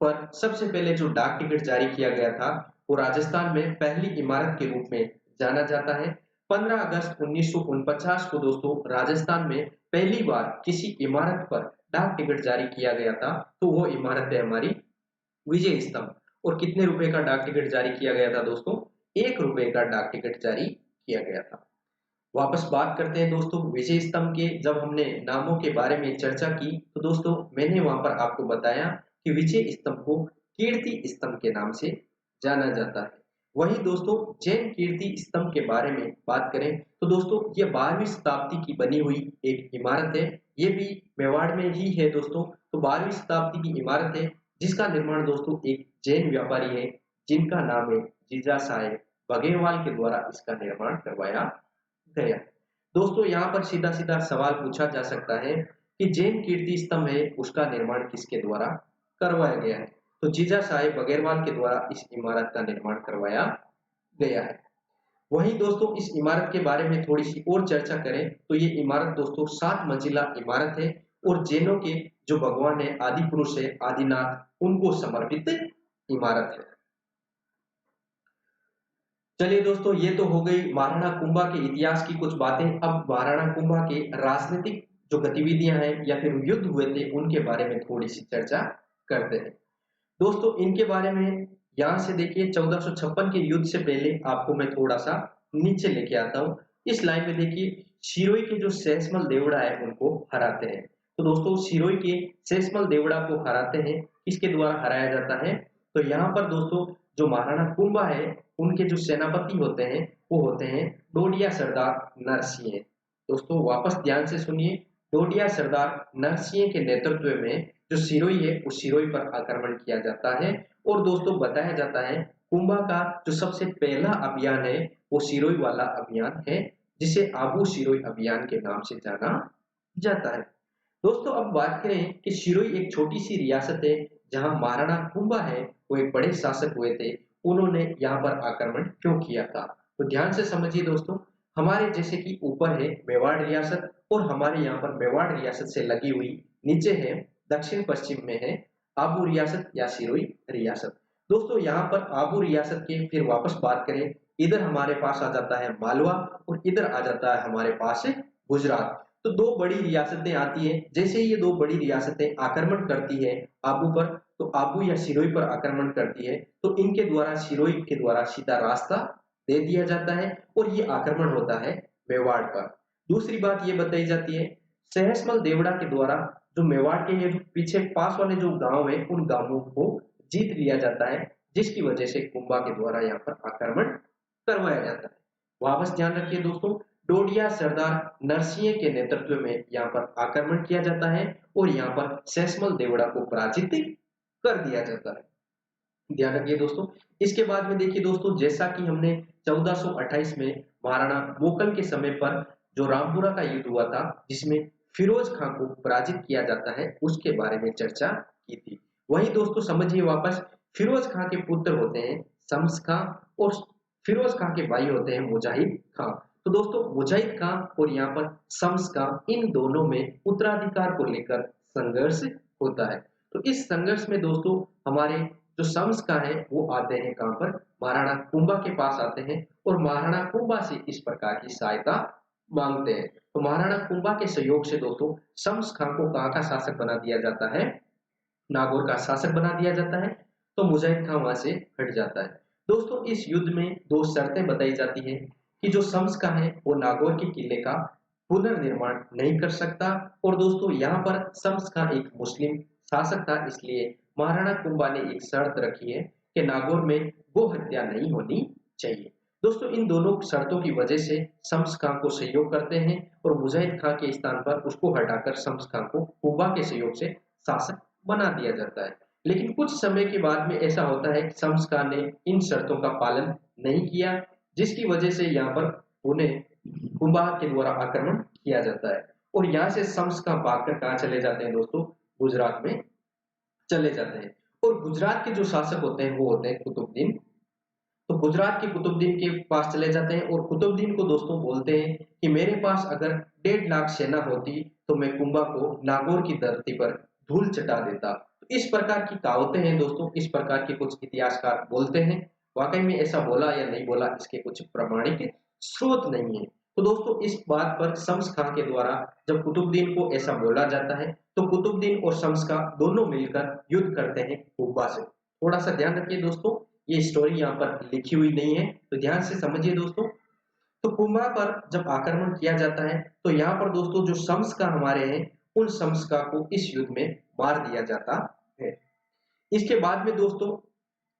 पर सबसे पहले जो डाक टिकट जारी किया गया था वो राजस्थान में पहली इमारत के रूप में जाना जाता है। 15 अगस्त 1949 को दोस्तों राजस्थान में पहली बार किसी इमारत पर डाक टिकट जारी किया गया था, तो वो इमारत है हमारी विजय स्तंभ। और कितने रुपए का डाक टिकट जारी किया गया था दोस्तों? 1 रुपए का डाक टिकट जारी किया गया था। वापस बात करते हैं दोस्तों विजय स्तंभ के। जब हमने नामों के बारे में चर्चा की तो दोस्तों मैंने वहां पर आपको बताया कि विजय स्तंभ को कीर्ति स्तंभ के नाम से जाना जाता है। वही दोस्तों जैन कीर्ति स्तंभ के बारे में बात करें तो दोस्तों ये 12वीं शताब्दी की बनी हुई एक इमारत है। ये भी मेवाड़ में ही है दोस्तों। तो 12वीं शताब्दी की इमारत है जिसका निर्माण दोस्तों एक जैन व्यापारी है जिनका नाम है जीजा साहेब बघेलवाल के द्वारा इसका निर्माण करवाया गया। दोस्तों यहाँ पर सीधा सीधा सवाल पूछा जा सकता है कि जैन कीर्ति स्तंभ है उसका निर्माण किसके द्वारा करवाया गया है? तो जीजा साहेब बघेलवाल के द्वारा इस इमारत का निर्माण करवाया गया है। वहीं दोस्तों इस इमारत के बारे में थोड़ी सी और चर्चा करें तो ये इमारत दोस्तों 7 मंजिला इमारत है और जैनों के जो भगवान है आदि पुरुष है आदिनाथ उनको समर्पित इमारत है। चलिए दोस्तों ये तो हो गई महाराणा कुंभा के इतिहास की कुछ बातें। अब महाराणा कुंभा के राजनीतिक जो गतिविधियां हैं या फिर युद्ध हुए थे उनके बारे में थोड़ी सी चर्चा करते हैं। दोस्तों इनके बारे में यहाँ से देखिए 1456 के युद्ध से पहले आपको मैं थोड़ा सा नीचे लेके आता हूँ। इस लाइन में देखिए शिरोई के जो शेषमल देवड़ा है उनको हराते हैं। तो दोस्तों शिरोई के शेषमल देवड़ा को हराते हैं, किसके द्वारा हराया जाता है? तो यहाँ पर दोस्तों जो महाराणा कुंभा है उनके जो सेनापति होते हैं वो होते हैं डोडिया सरदार नरसिंह। दोस्तों वापस ध्यान से सुनिए, डोडिया सरदार नरसिंह के नेतृत्व में जो सिरोही है उस सिरोही पर आक्रमण किया जाता है। और दोस्तों बताया जाता है कुंभा का जो सबसे पहला अभियान है वो सिरोही वाला अभियान है जिसे आबू सिरोही अभियान के नाम से जाना जाता है। दोस्तों अब बात करें कि सिरोही एक छोटी सी रियासत है जहां महाराणा कुंभा है वो एक बड़े शासक हुए थे, उन्होंने यहाँ पर आक्रमण क्यों किया था? तो ध्यान से समझिए दोस्तों, हमारे जैसे कि ऊपर है मेवाड़ रियासत और हमारे यहाँ पर मेवाड़ रियासत से लगी हुई नीचे है दक्षिण पश्चिम में है आबू रियासत या सिरोही रियासत। दोस्तों यहाँ पर आबू रियासत के फिर वापस बात करें, इधर हमारे पास आ जाता है मालवा और इधर आ जाता है हमारे पास गुजरात। तो दो बड़ी रियासतें आती है। जैसे ये दो बड़ी रियासतें आक्रमण करती है आबू पर, तो आबू या सिरोही पर आक्रमण करती है तो इनके द्वारा सिरोही के द्वारा सीधा रास्ता दे दिया जाता है और ये आक्रमण होता है मेवाड़ पर। दूसरी बात ये बताई जाती है सहसमल देवड़ा के द्वारा जो मेवाड़ के ये जो पीछे पास वाले जो गांव है उन गांवों को जीत लिया जाता है, जिसकी वजह से कुंभा के द्वारा यहाँ पर आक्रमण करवाया जाता है। वापस ध्यान रखिए दोस्तों, डोडिया सरदार नरसिंह के नेतृत्व में यहाँ पर आक्रमण किया जाता है और यहाँ पर सहसमल देवड़ा को पराजित कर दिया जाता है। ध्यान रखिए दोस्तों। इसके बाद में देखिए दोस्तों, जैसा कि हमने 1428 में महाराणा मोकल के समय पर जो रामपुरा का युद्ध हुआ था जिसमें फिरोज खां को पराजित किया जाता है उसके बारे में चर्चा की थी। वही दोस्तों समझिए वापस, फिरोज खां के पुत्र होते हैं शम्स खां और फिरोज खां के भाई होते हैं मुजाहिद खां। तो दोस्तों मुजाहिद खां और यहाँ पर शम्स खां इन दोनों में उत्तराधिकार को लेकर संघर्ष होता है। तो इस संघर्ष में दोस्तों हमारे जो शम्स खां है वो आते हैं कहां पर? महाराणा कुंभा के पास आते हैं और महाराणा कुंभा से इस प्रकार की सहायता मांगते हैं। तो महाराणा कुंभा के सहयोग से दोस्तों शम्स खां को कहां का शासक बना दिया जाता है? नागौर का शासक बना दिया जाता है, तो मुजाहिद खां वहां से हट जाता है। दोस्तों इस युद्ध में दो शर्तें बताई जाती है कि जो शम्स खां है वो नागौर के किले का पुनर्निर्माण नहीं कर सकता, और दोस्तों यहाँ पर शम्स खां एक मुस्लिम शासक था, इसलिए महाराणा कुंभा ने एक शर्त रखी है कि नागौर में गो हत्या नहीं होनी चाहिए। दोस्तों इन दोनों शर्तों की वजह से शम्स खां को सहयोग करते हैं और मुजाहिद खां के स्थान पर उसको हटाकर शम्स खां को कुंभा के सहयोग से शासक बना दिया जाता है। लेकिन कुछ समय के बाद में ऐसा होता है कि शम्स खां ने इन शर्तों का पालन नहीं किया, जिसकी वजह से यहाँ पर उन्हें कुंभा के द्वारा आक्रमण किया जाता है, और यहाँ से शम्स खां भागकर कहाँ चले जाते हैं दोस्तों, गुजरात में चले जाते हैं। और गुजरात के जो शासक होते हैं वो होते हैं कुतुबुद्दीन। तो गुजरात के कुतुबुद्दीन के पास चले जाते हैं और कुतुबुद्दीन को दोस्तों बोलते हैं कि मेरे पास अगर 1.5 लाख सेना होती तो मैं कुंभा को नागौर की धरती पर धूल चटा देता। तो इस प्रकार की कहावतें हैं दोस्तों, इस प्रकार के कुछ इतिहासकार बोलते हैं। वाकई में ऐसा बोला या नहीं बोला इसके कुछ प्रमाणिक स्रोत नहीं है। तो दोस्तों इस बात पर शम्स खां के द्वारा जब कुतुबुद्दीन को ऐसा बोला जाता है तो कुतुबुद्दीन और शम्स खां दोनों मिलकर युद्ध करते हैं कुंभा से। थोड़ा सा ध्यान रखिए दोस्तों, ये स्टोरी यहाँ पर लिखी हुई नहीं है, तो ध्यान से समझिए दोस्तों। तो कुंभा पर जब आक्रमण किया जाता है तो यहाँ पर दोस्तों जो शम्स खां हमारे हैं उन शम्स खां को इस युद्ध में मार दिया जाता है। इसके बाद में दोस्तों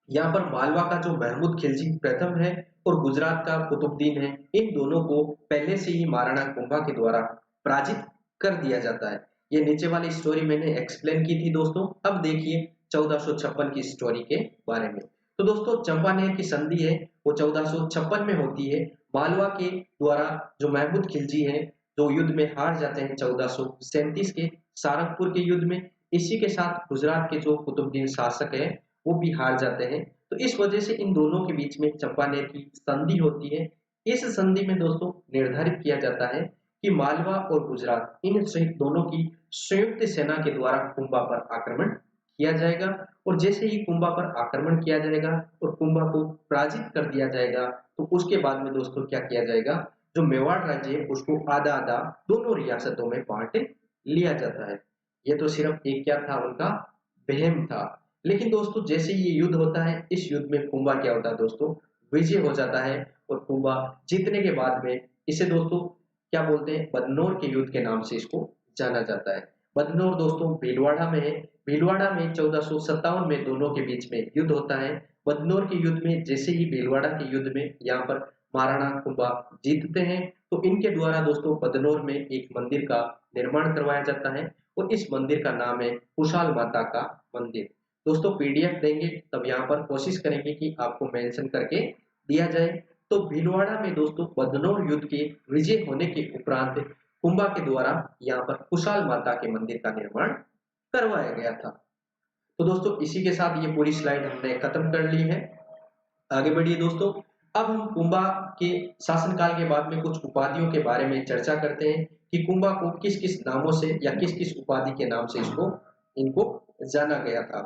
यहाँ पर मालवा का जो महमूद खिलजी प्रथम है और गुजरात का कुतुबुद्दीन है, इन दोनों को पहले से ही महाराणा कुंभा के द्वारा पराजित कर दिया जाता है। ये नीचे वाली स्टोरी मैंने एक्सप्लेन की थी दोस्तों। अब देखिए 1456 की स्टोरी के बारे में। तो दोस्तों चंपानेर की संधि है वो 1456 में होती है। मालवा के द्वारा जो महमूद खिलजी हैं जो युद्ध में हार जाते हैं 1437 के सारंगपुर के युद्ध में, इसी के साथ गुजरात के जो कुतुबुद्दीन शासक है वो भी हार जाते हैं। तो इस वजह से इन दोनों के बीच में चंपानेर की संधि होती है। इस संधि में दोस्तों निर्धारित किया जाता है कि मालवा और गुजरात इन दोनों की संयुक्त सेना के द्वारा कुंभा पर आक्रमण किया जाएगा, और जैसे ही कुंभा पर आक्रमण किया जाएगा और कुंभा को पराजित कर दिया जाएगा तो उसके बाद में दोस्तों क्या किया जाएगा, जो मेवाड़ राज्य है उसको आधा आधा दोनों रियासतों में बांट लिया जाता है। ये तो सिर्फ एक क्या था, उनका वहम था। लेकिन दोस्तों जैसे ही ये युद्ध होता है, इस युद्ध में कुंभा क्या होता है दोस्तों, विजय हो जाता है, और कुंभा जीतने के बाद में इसे दोस्तों क्या बोलते हैं, बदनौर के युद्ध के नाम से इसको जाना जाता है। बदनौर दोस्तों भीलवाड़ा में है। भीलवाड़ा में 1457 में दोनों के बीच में युद्ध होता है। बदनौर के युद्ध में जैसे ही भीलवाड़ा के युद्ध में यहाँ पर महाराणा कुंभा जीतते हैं तो इनके द्वारा दोस्तों बदनौर में एक मंदिर का निर्माण करवाया जाता है, और इस मंदिर का नाम है कुशाल माता का मंदिर। दोस्तों पीडीएफ देंगे तब यहाँ पर कोशिश करेंगे कि आपको मेंशन करके दिया जाए। तो भीलवाड़ा में दोस्तों बदनौर युद्ध के विजय होने के उपरांत कुंभा के द्वारा यहाँ पर कुशाल माता के मंदिर का निर्माण करवाया गया था। तो दोस्तों इसी के साथ ये पूरी स्लाइड हमने खत्म कर ली है। आगे बढ़िए दोस्तों, अब हम कुंभा के शासनकाल के बाद में कुछ उपाधियों के बारे में चर्चा करते हैं कि कुंभा को किस किस नामों से या किस किस उपाधि के नाम से इनको जाना गया था।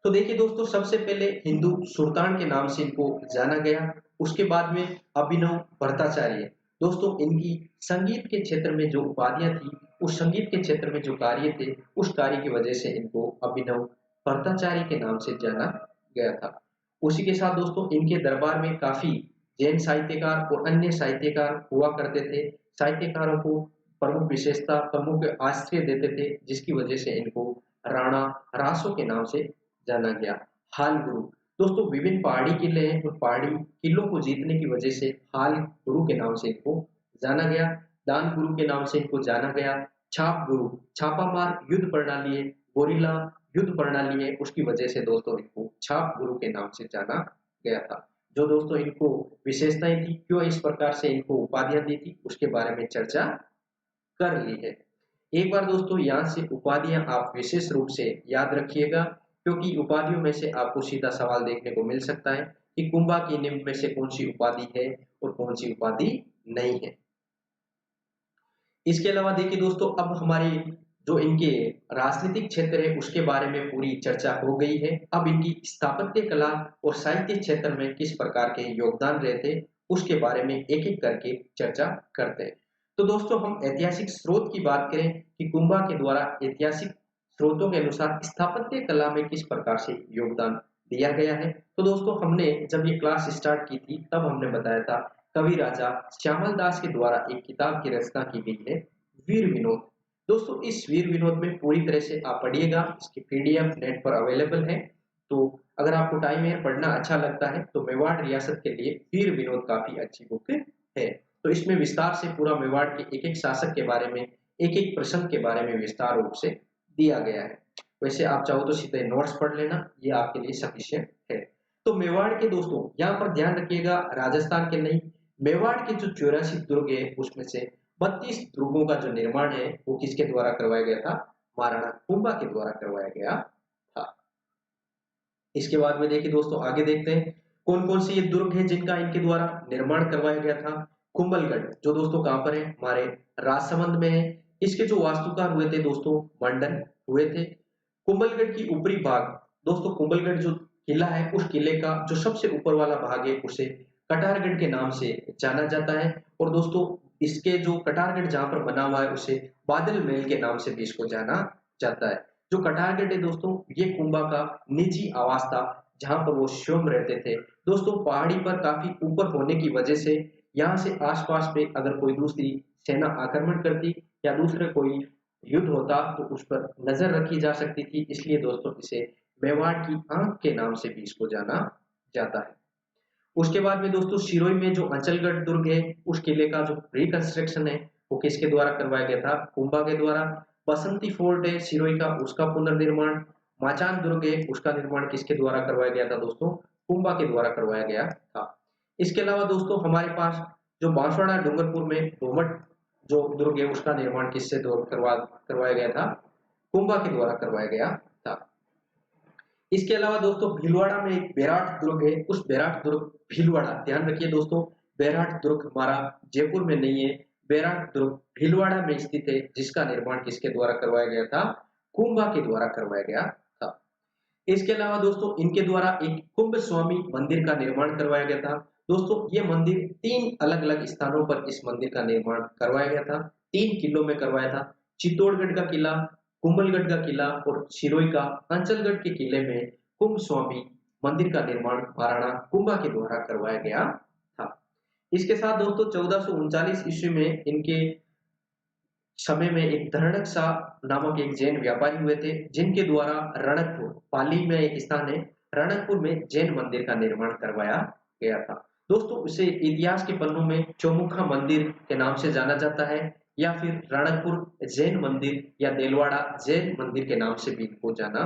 तो देखिए दोस्तों सबसे पहले हिंदू सुल्तान के नाम से इनको जाना गया। उसके बाद में अभिनव भट्टाचार्य। दोस्तों इनकी संगीत के क्षेत्र में जो उपाधियां थी, उस संगीत के क्षेत्र में जो कार्य थे, उस कार्य की वजह से इनको अभिनव भट्टाचार्य के नाम से जाना गया था। उसी के साथ दोस्तों इनके दरबार में काफी जैन साहित्यकार और अन्य साहित्यकार हुआ करते थे। साहित्यकारों को प्रमुख विशेषता, प्रमुख आश्रय देते थे, जिसकी वजह से इनको राणा रासो के नाम से जाना गया। हाल गुरु। दोस्तों विभिन्न पहाड़ी किले हैं, उन पहाड़ी किलों को जीतने की वजह से हाल गुरु के नाम से इनको जाना गया। दान गुरु के नाम से इनको जाना गया। छाप गुरु, छापामार युद्ध प्रणाली है, गोरिल्ला युद्ध प्रणाली है, उसकी वजह से दोस्तों इनको छाप गुरु के नाम से जाना गया था। जो दोस्तों इनको विशेषताएं थी, क्यों इस प्रकार से इनको उपाधियां दी थी, उसके बारे में चर्चा कर ली है। एक बार दोस्तों यहाँ से उपाधियां आप विशेष रूप से याद रखिएगा, क्योंकि उपाधियों में से आपको सीधा सवाल देखने को मिल सकता है कि कुंभा की निम्न में से कौन सी उपाधि है और कौन सी उपाधि नहीं है। इसके अलावा देखिए दोस्तों अब हमारी जो इनके राजनीतिक क्षेत्र है उसके बारे में पूरी चर्चा हो गई है। अब इनकी स्थापत्य कला और साहित्य क्षेत्र में किस प्रकार के योगदान रहे थे उसके बारे में एक एक करके चर्चा करते हैं। तो दोस्तों हम ऐतिहासिक स्रोत की बात करें कि कुंभा के द्वारा ऐतिहासिक स्रोतों के अनुसार स्थापत्य कला में किस प्रकार से योगदान दिया गया है। तो दोस्तों हमने जब ये क्लास स्टार्ट की थी तब हमने बताया था कवि राजा श्यामल दास के द्वारा एक किताब की रचना की गई है, वीर विनोद। दोस्तों इस वीर विनोद में पूरी तरह से आप पढ़िएगा, इसकी पीडीएफ नेट पर अवेलेबल है। तो अगर आपको टाइम है, पढ़ना अच्छा लगता है तो मेवाड़ रियासत के लिए वीर विनोद काफी अच्छी बुक है। तो इसमें विस्तार से पूरा मेवाड़ के एक एक शासक के बारे में, एक एक प्रसंग के बारे में विस्तार रूप से दिया गया है। वैसे आप चाहो तो सीधे नोट्स पढ़ लेना, ये आपके लिए सफिशिएंट है। तो मेवाड़ के दोस्तों यहाँ पर ध्यान रखिएगा, राजस्थान के नहीं, मेवाड़ के जो 84 दुर्ग है उसमें से 32 दुर्गों का जो निर्माण है वो किसके द्वारा करवाया गया था, महाराणा कुंभा के द्वारा करवाया गया था। इसके बाद में देखिए दोस्तों आगे देखते हैं कौन कौन से ये दुर्ग है जिनका इनके द्वारा निर्माण करवाया गया था। कुंभलगढ़ जो दोस्तों कहां पर है, हमारे राजसमंद में है। इसके जो वास्तुकार हुए थे दोस्तों मंडन हुए थे। कुंभलगढ़ की ऊपरी भाग, दोस्तों कुंभलगढ़ जो किला है उस किले का जो सबसे ऊपर वाला भाग है उसे कटारगढ़ के नाम से जाना जाता है। और दोस्तों इसके जो कटारगढ़ जहां पर बना हुआ है उसे बादल महल के नाम से भी इसको जाना जाता है। जो कटारगढ़ है दोस्तों ये कुंभा का निजी आवास था जहां पर वो स्वयं रहते थे। दोस्तों पहाड़ी पर काफी ऊपर होने की वजह से यहाँ से आसपास में अगर कोई दूसरी सेना आक्रमण करती या दूसरे कोई युद्ध होता तो उस पर नजर रखी जा सकती थी, इसलिए दोस्तों इसे मेवाड़ की आंख के नाम से भी इसको जाना जाता है। उसके बाद में दोस्तों सिरोही में जो अचलगढ़ दुर्ग है उस किले का जो रिकंस्ट्रक्शन है वो किसके द्वारा करवाया गया था, कुंभा के द्वारा। बसंती फोर्ट है सिरोही का, उसका पुनर्निर्माण, माचान दुर्ग है उसका निर्माण किसके द्वारा करवाया गया था दोस्तों, कुंभा के द्वारा करवाया गया था। इसके अलावा दोस्तों हमारे पास जो बांसवाड़ा डूंगरपुर में डोमट जो दुर्ग है उसका निर्माण किससे करवाया गया था, कुंभा के द्वारा करवाया गया था। इसके अलावा दोस्तों भीलवाड़ा में एक बैराट दुर्ग है, उस बैराट दुर्ग भीलवाड़ा, ध्यान रखिए दोस्तों बैराट दुर्ग हमारा जयपुर में नहीं है, बैराट दुर्ग भीलवाड़ा में स्थित है जिसका निर्माण किसके द्वारा करवाया गया था, कुंभा के द्वारा करवाया गया था। इसके अलावा दोस्तों इनके द्वारा एक कुंभ स्वामी मंदिर का निर्माण करवाया गया था। दोस्तों ये मंदिर 3 अलग अलग स्थानों पर इस मंदिर का निर्माण करवाया गया था, 3 किलों में करवाया था। चित्तौड़गढ़ का किला, कुंभलगढ़ का किला और सिरोही का अंचलगढ़ के किले में कुंभ स्वामी मंदिर का निर्माण महाराणा कुंभा के द्वारा करवाया गया था। इसके साथ दोस्तों 1439 ईस्वी में इनके समय में एक धरणक शाह नामक एक जैन व्यापारी हुए थे जिनके द्वारा रणकपुर, पाली में एक स्थान है, रणकपुर में जैन मंदिर का निर्माण करवाया गया था। दोस्तों इसे इतिहास के पन्नों में चौमुखा मंदिर के नाम से जाना जाता है या फिर रणकपुर जैन मंदिर या देलवाड़ा जैन मंदिर के नाम से भी इनको जाना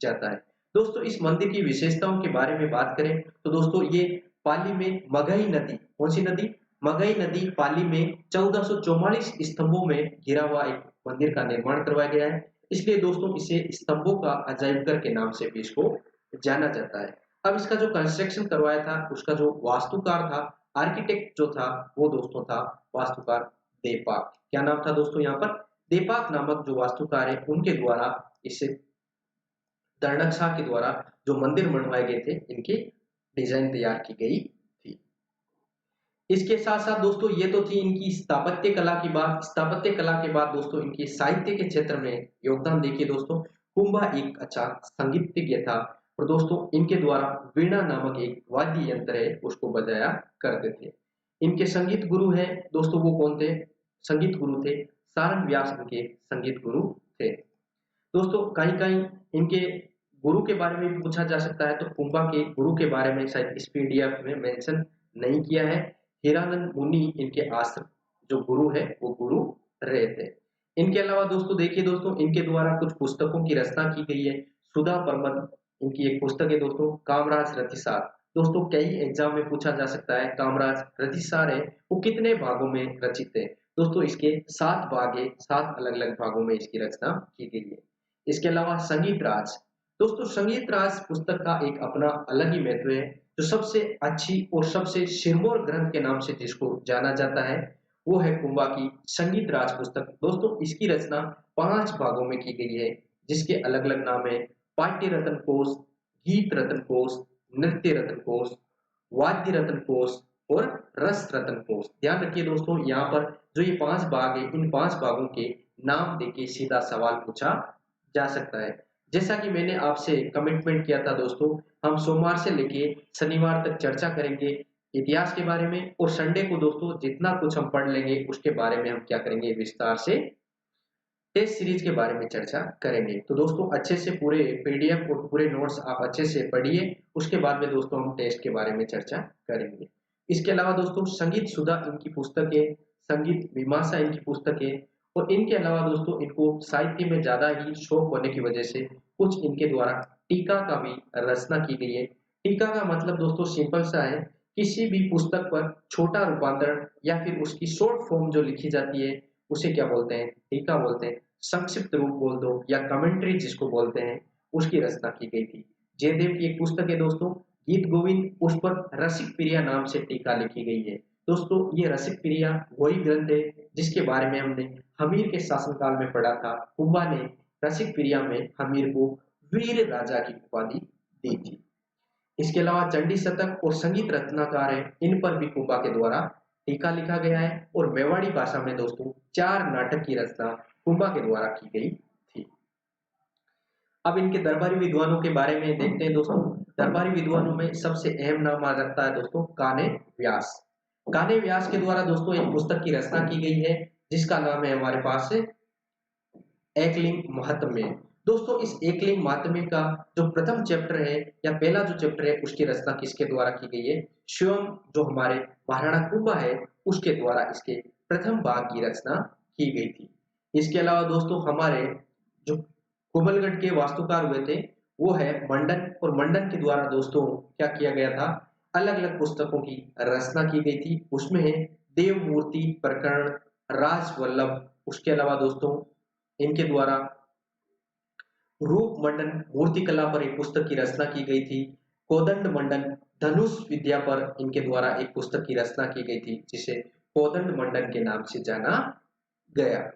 जाता है। दोस्तों इस मंदिर की विशेषताओं के बारे में बात करें तो दोस्तों ये पाली में मगही नदी, कौन सी नदी, मगही नदी पाली में 1444 स्तंभों में घिरा हुआ एक मंदिर का निर्माण करवाया गया है, इसलिए दोस्तों इसे स्तंभों का अजायबघर के नाम से भी इसको जाना जाता है। अब इसका जो कंस्ट्रक्शन करवाया था उसका जो वास्तुकार था, आर्किटेक्ट जो था वो दोस्तों था वास्तुकार देपाक। क्या नाम था दोस्तों यहाँ पर, देपाक नामक जो वास्तुकार है उनके द्वारा इसे दर्णक शाह के द्वारा जो मंदिर बनवाए गए थे इनकी डिजाइन तैयार की गई थी। इसके साथ साथ दोस्तों ये तो थी इनकी स्थापत्य कला की बात। स्थापत्य कला के बाद दोस्तों इनके साहित्य के क्षेत्र में योगदान देखिए दोस्तों, कुंभा एक अच्छा संगीतज्ञ था और दोस्तों इनके द्वारा वीणा नामक एक वाद्य यंत्र है उसको बजाया करते थे। इनके संगीत गुरु हैं दोस्तों, वो कौन थे, संगीत गुरु थे सारंग व्यास, इनके संगीत गुरु थे। दोस्तों कहीं कहीं इनके गुरु के बारे में भी पूछा जा सकता है, तो कुंभा के गुरु के बारे में शायद इस पीडीएफ में मेंशन नहीं किया है। हीरानंद मुनि इनके आश्रम जो गुरु है वो गुरु रहे थे। इनके अलावा दोस्तों देखिए दोस्तों इनके द्वारा कुछ पुस्तकों की रचना की गई है। सुधा पर्वत इनकी एक पुस्तक है दोस्तों, कामराज रतिसार। दोस्तों कई एग्जाम में पूछा जा सकता है कामराज रतिसार है वो कितने भागों में रचित है। दोस्तों इसके 7 भाग है, 7 अलग अलग भागों में इसकी रचना की गई है। इसके अलावा संगीत राज, दोस्तों संगीत राज पुस्तक का एक अपना अलग ही महत्व है। जो सबसे अच्छी और सबसे सिरमौर ग्रंथ के नाम से जिसको जाना जाता है वो है कुंभा की संगीत राज पुस्तक। दोस्तों इसकी रचना 5 भागों में की गई है जिसके अलग अलग नाम है, पाठ्य रत्न कोश, गीत रत्न कोश, नृत्य रत्न कोश, वाद्य रत्न कोश और रस रत्न कोश। ध्यान रखिए दोस्तों यहाँ पर जो ये 5 भाग है इन 5 भागों के नाम देके सीधा सवाल पूछा जा सकता है। जैसा कि मैंने आपसे कमिटमेंट किया था दोस्तों, हम सोमवार से लेके शनिवार तक चर्चा करेंगे इतिहास के बारे में, और संडे को दोस्तों जितना कुछ हम पढ़ लेंगे उसके बारे में हम क्या करेंगे, विस्तार से टेस्ट सीरीज के बारे में चर्चा करेंगे। तो दोस्तों अच्छे से पूरे पीडीएफ और पूरे नोट्स आप अच्छे से पढ़िए, उसके बाद में दोस्तों हम टेस्ट के बारे में चर्चा करेंगे। इसके अलावा दोस्तों संगीत सुधा इनकी पुस्तकें, संगीत मीमांसा इनकी पुस्तकें, और इनके अलावा दोस्तों इनको साहित्य में ज्यादा ही शौक होने की वजह से कुछ इनके द्वारा टीका का भी रचना की गई है। टीका का मतलब दोस्तों सिंपल सा है, किसी भी पुस्तक पर छोटा रूपांतरण या फिर उसकी शॉर्ट फॉर्म जो लिखी जाती है उसे क्या बोलते हैं, टीका बोलते हैं। संक्षिप्त रूप बोल दो या कमेंट्री जिसको बोलते हैं, उसकी रचना की गई थी। जयदेव की एक पुस्तक है दोस्तों गीत गोविंद, उस पर रसिक प्रिया नाम से टीका लिखी गई है। दोस्तों ये रसिक प्रिया वही ग्रंथ है जिसके बारे में हमने हमीर के शासनकाल में पढ़ा था। कुंभा ने रसिक प्रिया में हमीर को वीर राजा की उपाधि दी थी। इसके अलावा चंडी शतक और संगीत रत्नाकार है, इन पर भी कुंभा के द्वारा टीका लिखा गया है। और मेवाड़ी भाषा में दोस्तों 4 नाटक की रचना कुंभा के द्वारा की गई थी। अब इनके दरबारी विद्वानों के बारे में देखते हैं दोस्तों। दरबारी विद्वानों में सबसे अहम नाम आ जाता है दोस्तों कान्हे व्यास। कान्हे व्यास के द्वारा दोस्तों एक पुस्तक की रचना की गई है जिसका नाम है हमारे पास एकलिंग महात्म्य। दोस्तों इस एकलिंग महात्म्य का जो प्रथम चैप्टर है या पहला जो चैप्टर है उसकी रचना किसके द्वारा की गई है, स्वयं जो हमारे महाराणा कुंभा है उसके द्वारा इसके प्रथम भाग की रचना की गई थी। इसके अलावा दोस्तों हमारे जो कोमलगढ़ के वास्तुकार हुए थे वो है मंडन, और मंडन के द्वारा दोस्तों क्या किया गया था, अलग अलग पुस्तकों की रचना की गई थी। उसमें है देव मूर्ति प्रकरण, राज वल्लभ, उसके अलावा दोस्तों इनके द्वारा रूप मंडन मूर्ति कला पर एक पुस्तक की रचना की गई थी। कोदंड मंडन धनुष विद्या पर इनके द्वारा एक पुस्तक की रचना की गई थी जिसे कोदंड मंडन के नाम से जाना गया।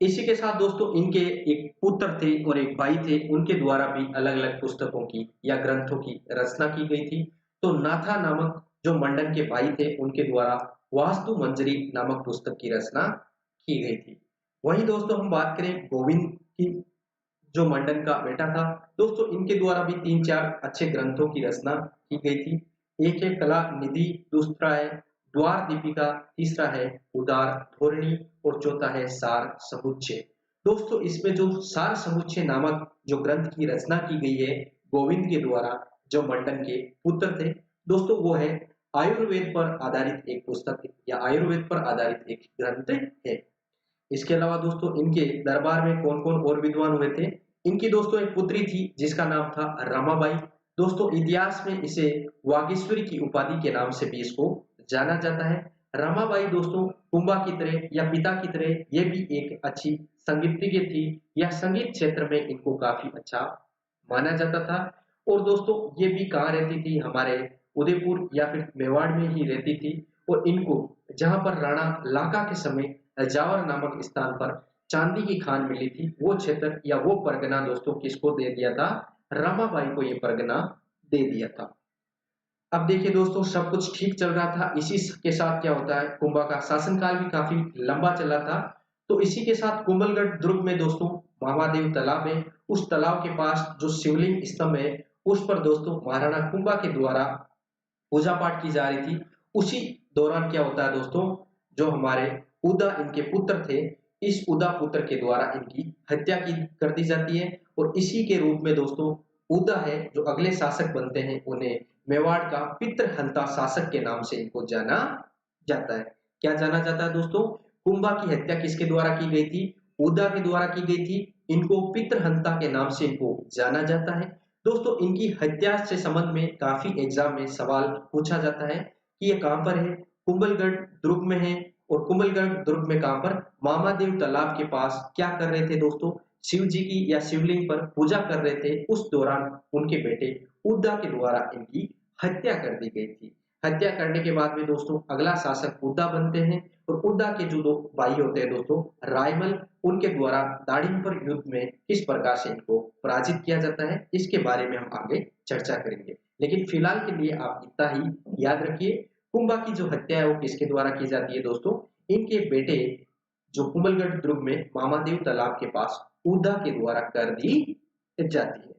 इसी के साथ दोस्तों इनके एक पुत्र थे और एक भाई थे, उनके द्वारा भी अलग अलग पुस्तकों की या ग्रंथों की रचना की गई थी। तो नाथा नामक जो मंडन के भाई थे उनके द्वारा वास्तु मंजरी नामक पुस्तक की रचना की गई थी। वहीं दोस्तों हम बात करें गोविंद की, जो मंडन का बेटा था, दोस्तों इनके द्वारा भी 3-4 अच्छे ग्रंथों की रचना की गई थी। एक है कला निधि, दूसरा है द्वार दीपिका, तीसरा है उदार धोरणी, और चौथा है सार समुच्चय। दोस्तों इसमें जो सार समुच्चय नामक जो ग्रंथ की रचना की गई है गोविंद के द्वारा, जो मंडन के पुत्र थे दोस्तों, वो है आयुर्वेद पर आधारित एक पुस्तक या आयुर्वेद पर आधारित एक ग्रंथ है। इसके अलावा दोस्तों इनके दरबार में कौन कौन और विद्वान हुए थे, इनकी दोस्तों एक पुत्री थी जिसका नाम था रमाबाई। दोस्तों इतिहास में इसे वागीश्वरी की उपाधि के नाम से भी इसको जाना जाता है। रमाबाई दोस्तों कुंभा की तरह या पिता की तरह ये भी एक अच्छी संगीतज्ञ थी, या संगीत क्षेत्र में इनको काफी अच्छा माना जाता था। और दोस्तों ये भी कहाँ रहती थी, हमारे उदयपुर या फिर मेवाड़ में ही रहती थी। और इनको जहां पर राणा लाका के समय जावर नामक स्थान पर चांदी की खान मिली थी, वो क्षेत्र या वो परगना दोस्तों किसको दे दिया था, रमाबाई को ये परगना दे दिया था। अब देखिए दोस्तों सब कुछ ठीक चल रहा था, इसी के साथ क्या होता है, कुंभा का शासनकाल भी काफी लंबा चला था। तो इसी के साथ कुंभलगढ़ दुर्ग में दोस्तों महादेव तालाब है, उस तालाब के पास जो शिवलिंग स्तंभ है उस पर दोस्तों महाराणा कुंभा के द्वारा पूजा पाठ की जा रही थी। उसी दौरान क्या होता है दोस्तों, जो हमारे उदा इनके पुत्र थे, इस उदा पुत्र के द्वारा इनकी हत्या की कर दी जाती है। और इसी के रूप में दोस्तों उदा है जो अगले शासक बनते हैं, उन्हें मेवाड़ का पितृहंता शासक के नाम से इनको जाना जाता है। क्या जाना जाता है दोस्तों, कुंभा की हत्या किसके द्वारा की गई थी, उदा के द्वारा की गई थी। इनको पितृहंता के नाम से इनको जाना जाता है। दोस्तों इनकी हत्या से संबंध में काफी एग्जाम में सवाल पूछा जाता है कि ये कहां पर है, कुंभलगढ़ दुर्ग में है। और कुंभलगढ़ दुर्ग में कहां पर, मामादेव तालाब के पास क्या कर रहे थे दोस्तों, शिव जी की या शिवलिंग पर पूजा कर रहे थे। उस दौरान उनके बेटे उद्दा के द्वारा इनकी हत्या कर दी गई थी। हत्या करने के बाद में दोस्तों अगला शासक उद्दा बनते हैं, और उद्दा के जो दो भाई होते हैं दोस्तों रायमल, उनके द्वारा दाड़िमपर युद्ध में किस प्रकार से इनको पराजित किया जाता है, इसके बारे में हम आगे चर्चा करेंगे। लेकिन फिलहाल के लिए आप इतना ही याद रखिए, कुंभा की जो हत्या है वो किसके द्वारा की जाती है दोस्तों, इनके बेटे जो कुंभलगढ़ दुर्ग में मामादेव तालाब के पास उदा के द्वारा कर दी जाती है।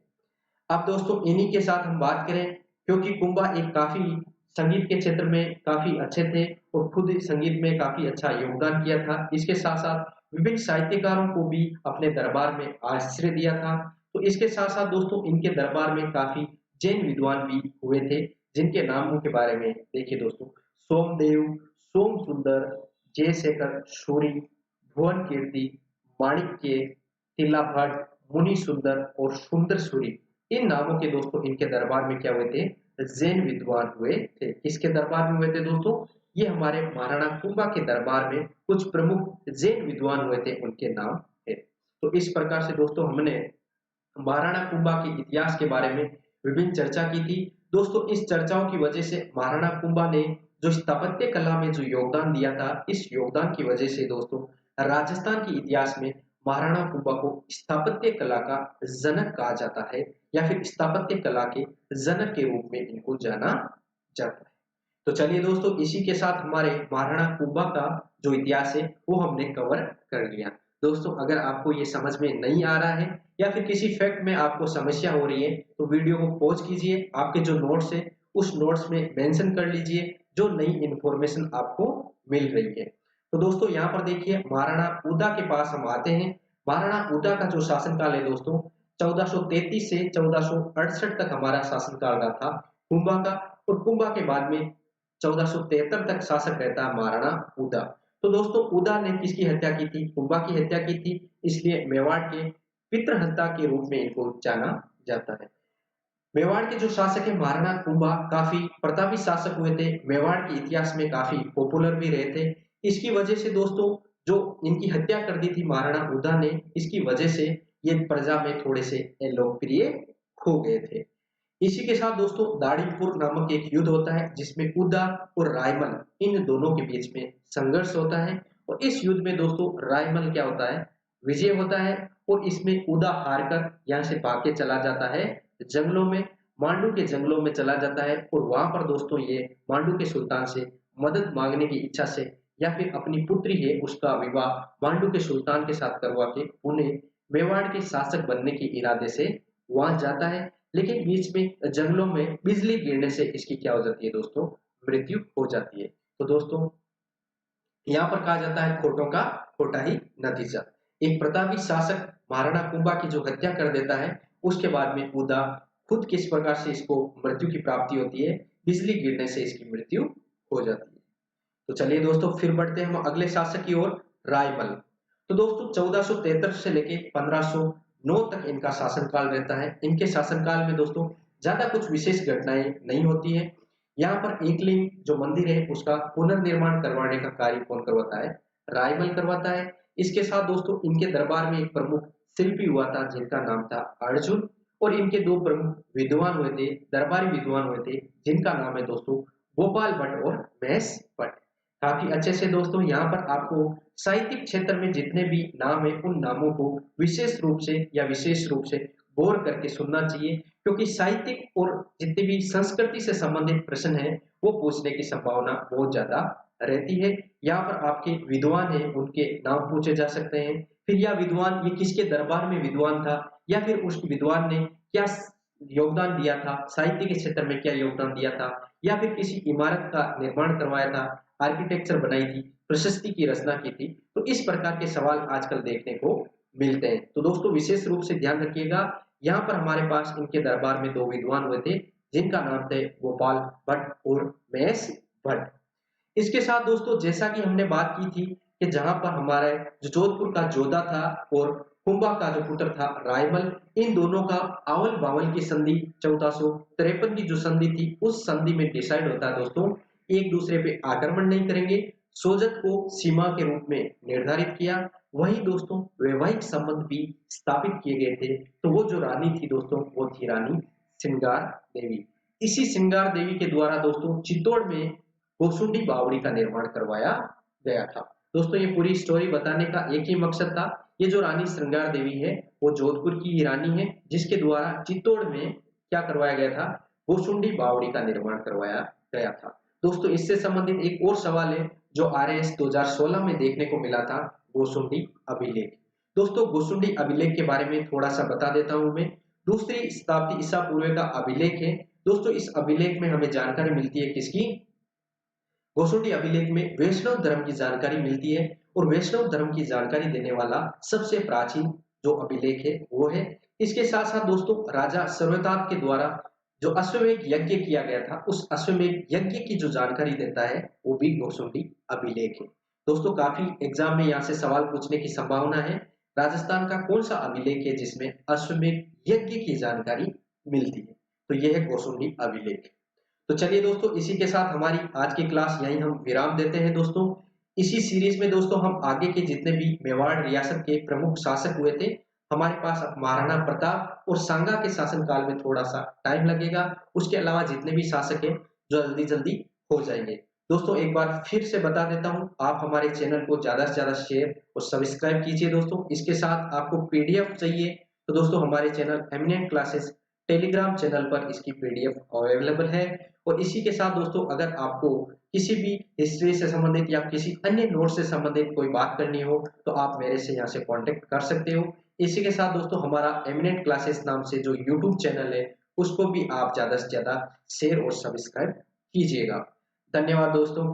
अब दोस्तों इन्हीं के साथ हम बात करें, क्योंकि कुंभा एक काफी संगीत के क्षेत्र में काफी अच्छे थे और खुद संगीत में काफी अच्छा योगदान किया था। इसके साथ साथ विभिन्न साहित्यकारों को भी अपने दरबार में आश्रय दिया था। तो इसके साथ साथ दोस्तों इनके दरबार में काफी जैन विद्वान भी हुए थे, जिनके नामों के बारे में देखिए दोस्तों। सोमदेव, सोम सुंदर, जयशेखर सूरी, भुवन कीर्ति, माणिक्य, तिला भट्ट, मुनि सुंदर और सुंदर सूरी, इन नामों के दोस्तों इनके दरबार में क्या हुए थे, जैन विद्वान हुए थे। किसके दरबार में हुए थे दोस्तों, ये हमारे महाराणा कुंभा के दरबार में कुछ प्रमुख जैन विद्वान हुए थे, उनके नाम थे। तो इस प्रकार से दोस्तों हमने महाराणा कुंभा के इतिहास के बारे में विभिन्न चर्चा की थी। दोस्तों इस चर्चाओं की वजह से महाराणा कुंभा ने जो स्थापत्य कला में जो योगदान दिया था, इस योगदान की वजह से दोस्तों राजस्थान के इतिहास में महाराणा कुंभा को स्थापत्य कला का जनक कहा जाता है, या फिर स्थापत्य कला के जनक के रूप में इनको जाना जाता है। तो चलिए दोस्तों इसी के साथ हमारे महाराणा कुंभा का जो इतिहास है वो हमने कवर कर लिया। दोस्तों अगर आपको ये समझ में नहीं आ रहा है या फिर किसी फैक्ट में आपको समस्या हो रही है, तो वीडियो को पॉज कीजिए, आपके जो नोट्स है उस नोट्स में मेंशन कर लीजिए जो नई इंफॉर्मेशन आपको मिल रही है। तो दोस्तों यहाँ पर देखिए महाराणा उदा के पास हम आते हैं। महाराणा उदा का जो शासनकाल है दोस्तों 1433 से 1468 तक हमारा शासनकाल रहा था कुंभा का, और कुंभा के बाद में 1473 तक शासक रहता है महाराणा उदा। तो दोस्तों उदा ने किसकी हत्या की थी, कुंभा की हत्या की थी, इसलिए मेवाड़ के पितृहंता के रूप में इनको जाना जाता है। मेवाड़ के जो शासक है महाराणा कुंभा काफी प्रतापी शासक हुए थे, मेवाड़ के इतिहास में काफी पॉपुलर भी रहे थे। इसकी वजह से दोस्तों जो इनकी हत्या कर दी थी महाराणा उदा ने, इसकी वजह से ये प्रजा में थोड़े से लोकप्रिय हो गए थे। इसी के साथ दोस्तों दाड़ीपुर नामक एक युद्ध होता है, जिसमें उदा और रायमल इन दोनों के बीच में संघर्ष होता है, और इस युद्ध में दोस्तों रायमल क्या होता है, विजय होता है, और इसमें उदा हारकर यहाँ से भाग के चला जाता है जंगलों में, मांडू के जंगलों में चला जाता है, और वहां पर दोस्तों ये मांडू के सुल्तान से मदद मांगने की इच्छा से, या फिर अपनी पुत्री है उसका विवाह मांडू के सुल्तान के साथ करवा के उन्हें मेवाड़ के शासक बनने के इरादे से वहां जाता है। लेकिन बीच में जंगलों में बिजली गिरने से इसकी क्या हो जाती है दोस्तों, मृत्यु हो जाती है। तो दोस्तों यहाँ पर कहा जाता है खोटों का खोटा ही नतीजा। एक प्रतापी शासक महाराणा कुंभा की जो हत्या कर देता है, उसके बाद में उदा खुद किस प्रकार से इसको मृत्यु की प्राप्ति होती है, बिजली गिरने से इसकी मृत्यु हो जाती है। तो चलिए दोस्तों फिर बढ़ते हैं हम अगले शासक की ओर, रायमल। तो दोस्तों 1473 से लेके 1509 तक इनका शासनकाल रहता है। इनके शासनकाल में दोस्तों ज्यादा कुछ विशेष घटनाएं नहीं होती है। यहाँ पर एकलिंग जो मंदिर है उसका पुनर्निर्माण करवाने का कार्य कौन करवाता है, रायमल करवाता है। इसके साथ दोस्तों इनके दरबार में एक प्रमुख शिल्पी हुआ था जिनका नाम था अर्जुन, और इनके दो प्रमुख विद्वान हुए थे, दरबारी विद्वान हुए थे, जिनका नाम है दोस्तों गोपाल भट्ट और महेश भट्ट। काफी अच्छे से दोस्तों यहाँ पर आपको साहित्यिक क्षेत्र में जितने भी नाम है उन नामों को विशेष रूप से या विशेष रूप से गौर करके सुनना चाहिए, क्योंकि साहित्यिक और जितने भी संस्कृति से संबंधित प्रश्न है वो पूछने की संभावना बहुत ज्यादा रहती है। यहाँ पर आपके विद्वान है उनके नाम पूछे जा सकते हैं, फिर यह विद्वान ये किसके दरबार में विद्वान था, या फिर उस विद्वान ने क्या योगदान दिया था, साहित्य के क्षेत्र में क्या योगदान दिया था, या फिर किसी इमारत का निर्माण करवाया था, आर्किटेक्चर बनाई थी, प्रशस्ति की रचना की थी। तो इस प्रकार के सवाल आजकल देखने को मिलते हैं। तो दोस्तों विशेष रूप से ध्यान रखिएगा, यहाँ पर हमारे पास इनके दरबार में दो विद्वान हुए थे जिनका नाम थे गोपाल भट्ट और महेश भट्ट। इसके साथ दोस्तों जैसा कि हमने बात की थी कि जहां पर हमारे जो जोधपुर का जोधा था और कुंभा का जो पुत्र था रायमल, इन दोनों का आवल बावल की संधि 1453 की जो संधि थी उस संधि में डिसाइड होता है दोस्तों एक दूसरे पे आक्रमण नहीं करेंगे, सोजत को सीमा के रूप में निर्धारित किया। वही दोस्तों वैवाहिक संबंध भी स्थापित किए गए थे। तो वो जो रानी थी दोस्तों वो थी रानी सिंगार देवी। इसी सिंगार देवी के द्वारा दोस्तों चित्तौड़ में गोसुंडी बावड़ी का निर्माण करवाया गया था। दोस्तों ये पूरी स्टोरी बताने का एक ही मकसद था, ये जो रानी श्रृंगार देवी है वो जोधपुर की ही रानी है जिसके द्वारा चित्तौड़ में क्या करवाया गया था, गोसुंडी बावड़ी का निर्माण करवाया गया था। दोस्तों इससे संबंधित एक और सवाल है जो RAS 2016 में देखने को मिला था, गोसुंडी अभिलेख। दोस्तों गोसुंडी अभिलेख के बारे में थोड़ा सा बता देता हूं मैं। दूसरी शताब्दी ईसा पूर्व का अभिलेख है। दोस्तों इस अभिलेख में हमें जानकारी मिलती है किसकी? गोसुंडी अभिलेख में वैष्णव धर्म की जानकारी मिलती है और वैष्णव धर्म की जानकारी देने वाला सबसे प्राचीन जो अभिलेख है वो है। इसके साथ साथ दोस्तों राजा सर्वताप के द्वारा जो अश्वमेध यज्ञ किया गया था उस अश्वमेध यज्ञ की जो जानकारी देता है वो भी गोसुंडी अभिलेख है। दोस्तों काफी एग्जाम में यहाँ से सवाल पूछने की संभावना है। राजस्थान का कौन सा अभिलेख है जिसमें अश्वमेध यज्ञ की जानकारी मिलती है? तो यह है गोसुंडी अभिलेख। तो चलिए दोस्तों इसी के साथ हमारी आज की क्लास यहीं हम विराम देते हैं दोस्तों। इसी सीरीज में दोस्तों हम आगे के जितने भी मेवाड़ रियासत के प्रमुख शासक हुए थे, हमारे पास अब महाराणा प्रताप और सांगा के शासनकाल में थोड़ा सा टाइम लगेगा। उसके अलावा जितने भी शासक हैं जो जल्दी जल्दी हो जाएंगे। दोस्तों एक बार फिर से बता देता हूं, आप हमारे चैनल को ज्यादा से ज्यादा शेयर और सब्सक्राइब कीजिए दोस्तों। इसके साथ आपको पीडीएफ चाहिए तो दोस्तों हमारे channel eminent classes Telegram channel पर इसकी पीडीएफ अवेलेबल है। और इसी के साथ दोस्तों अगर आपको किसी भी हिस्ट्री से संबंधित या किसी अन्य नोट से संबंधित कोई बात करनी हो तो आप मेरे से यहाँ से कांटेक्ट कर सकते हो। इसी के साथ दोस्तों हमारा एमिनेंट क्लासेस नाम से जो यूट्यूब चैनल है उसको भी आप ज्यादा से ज्यादा शेयर और सब्सक्राइब कीजिएगा। धन्यवाद दोस्तों।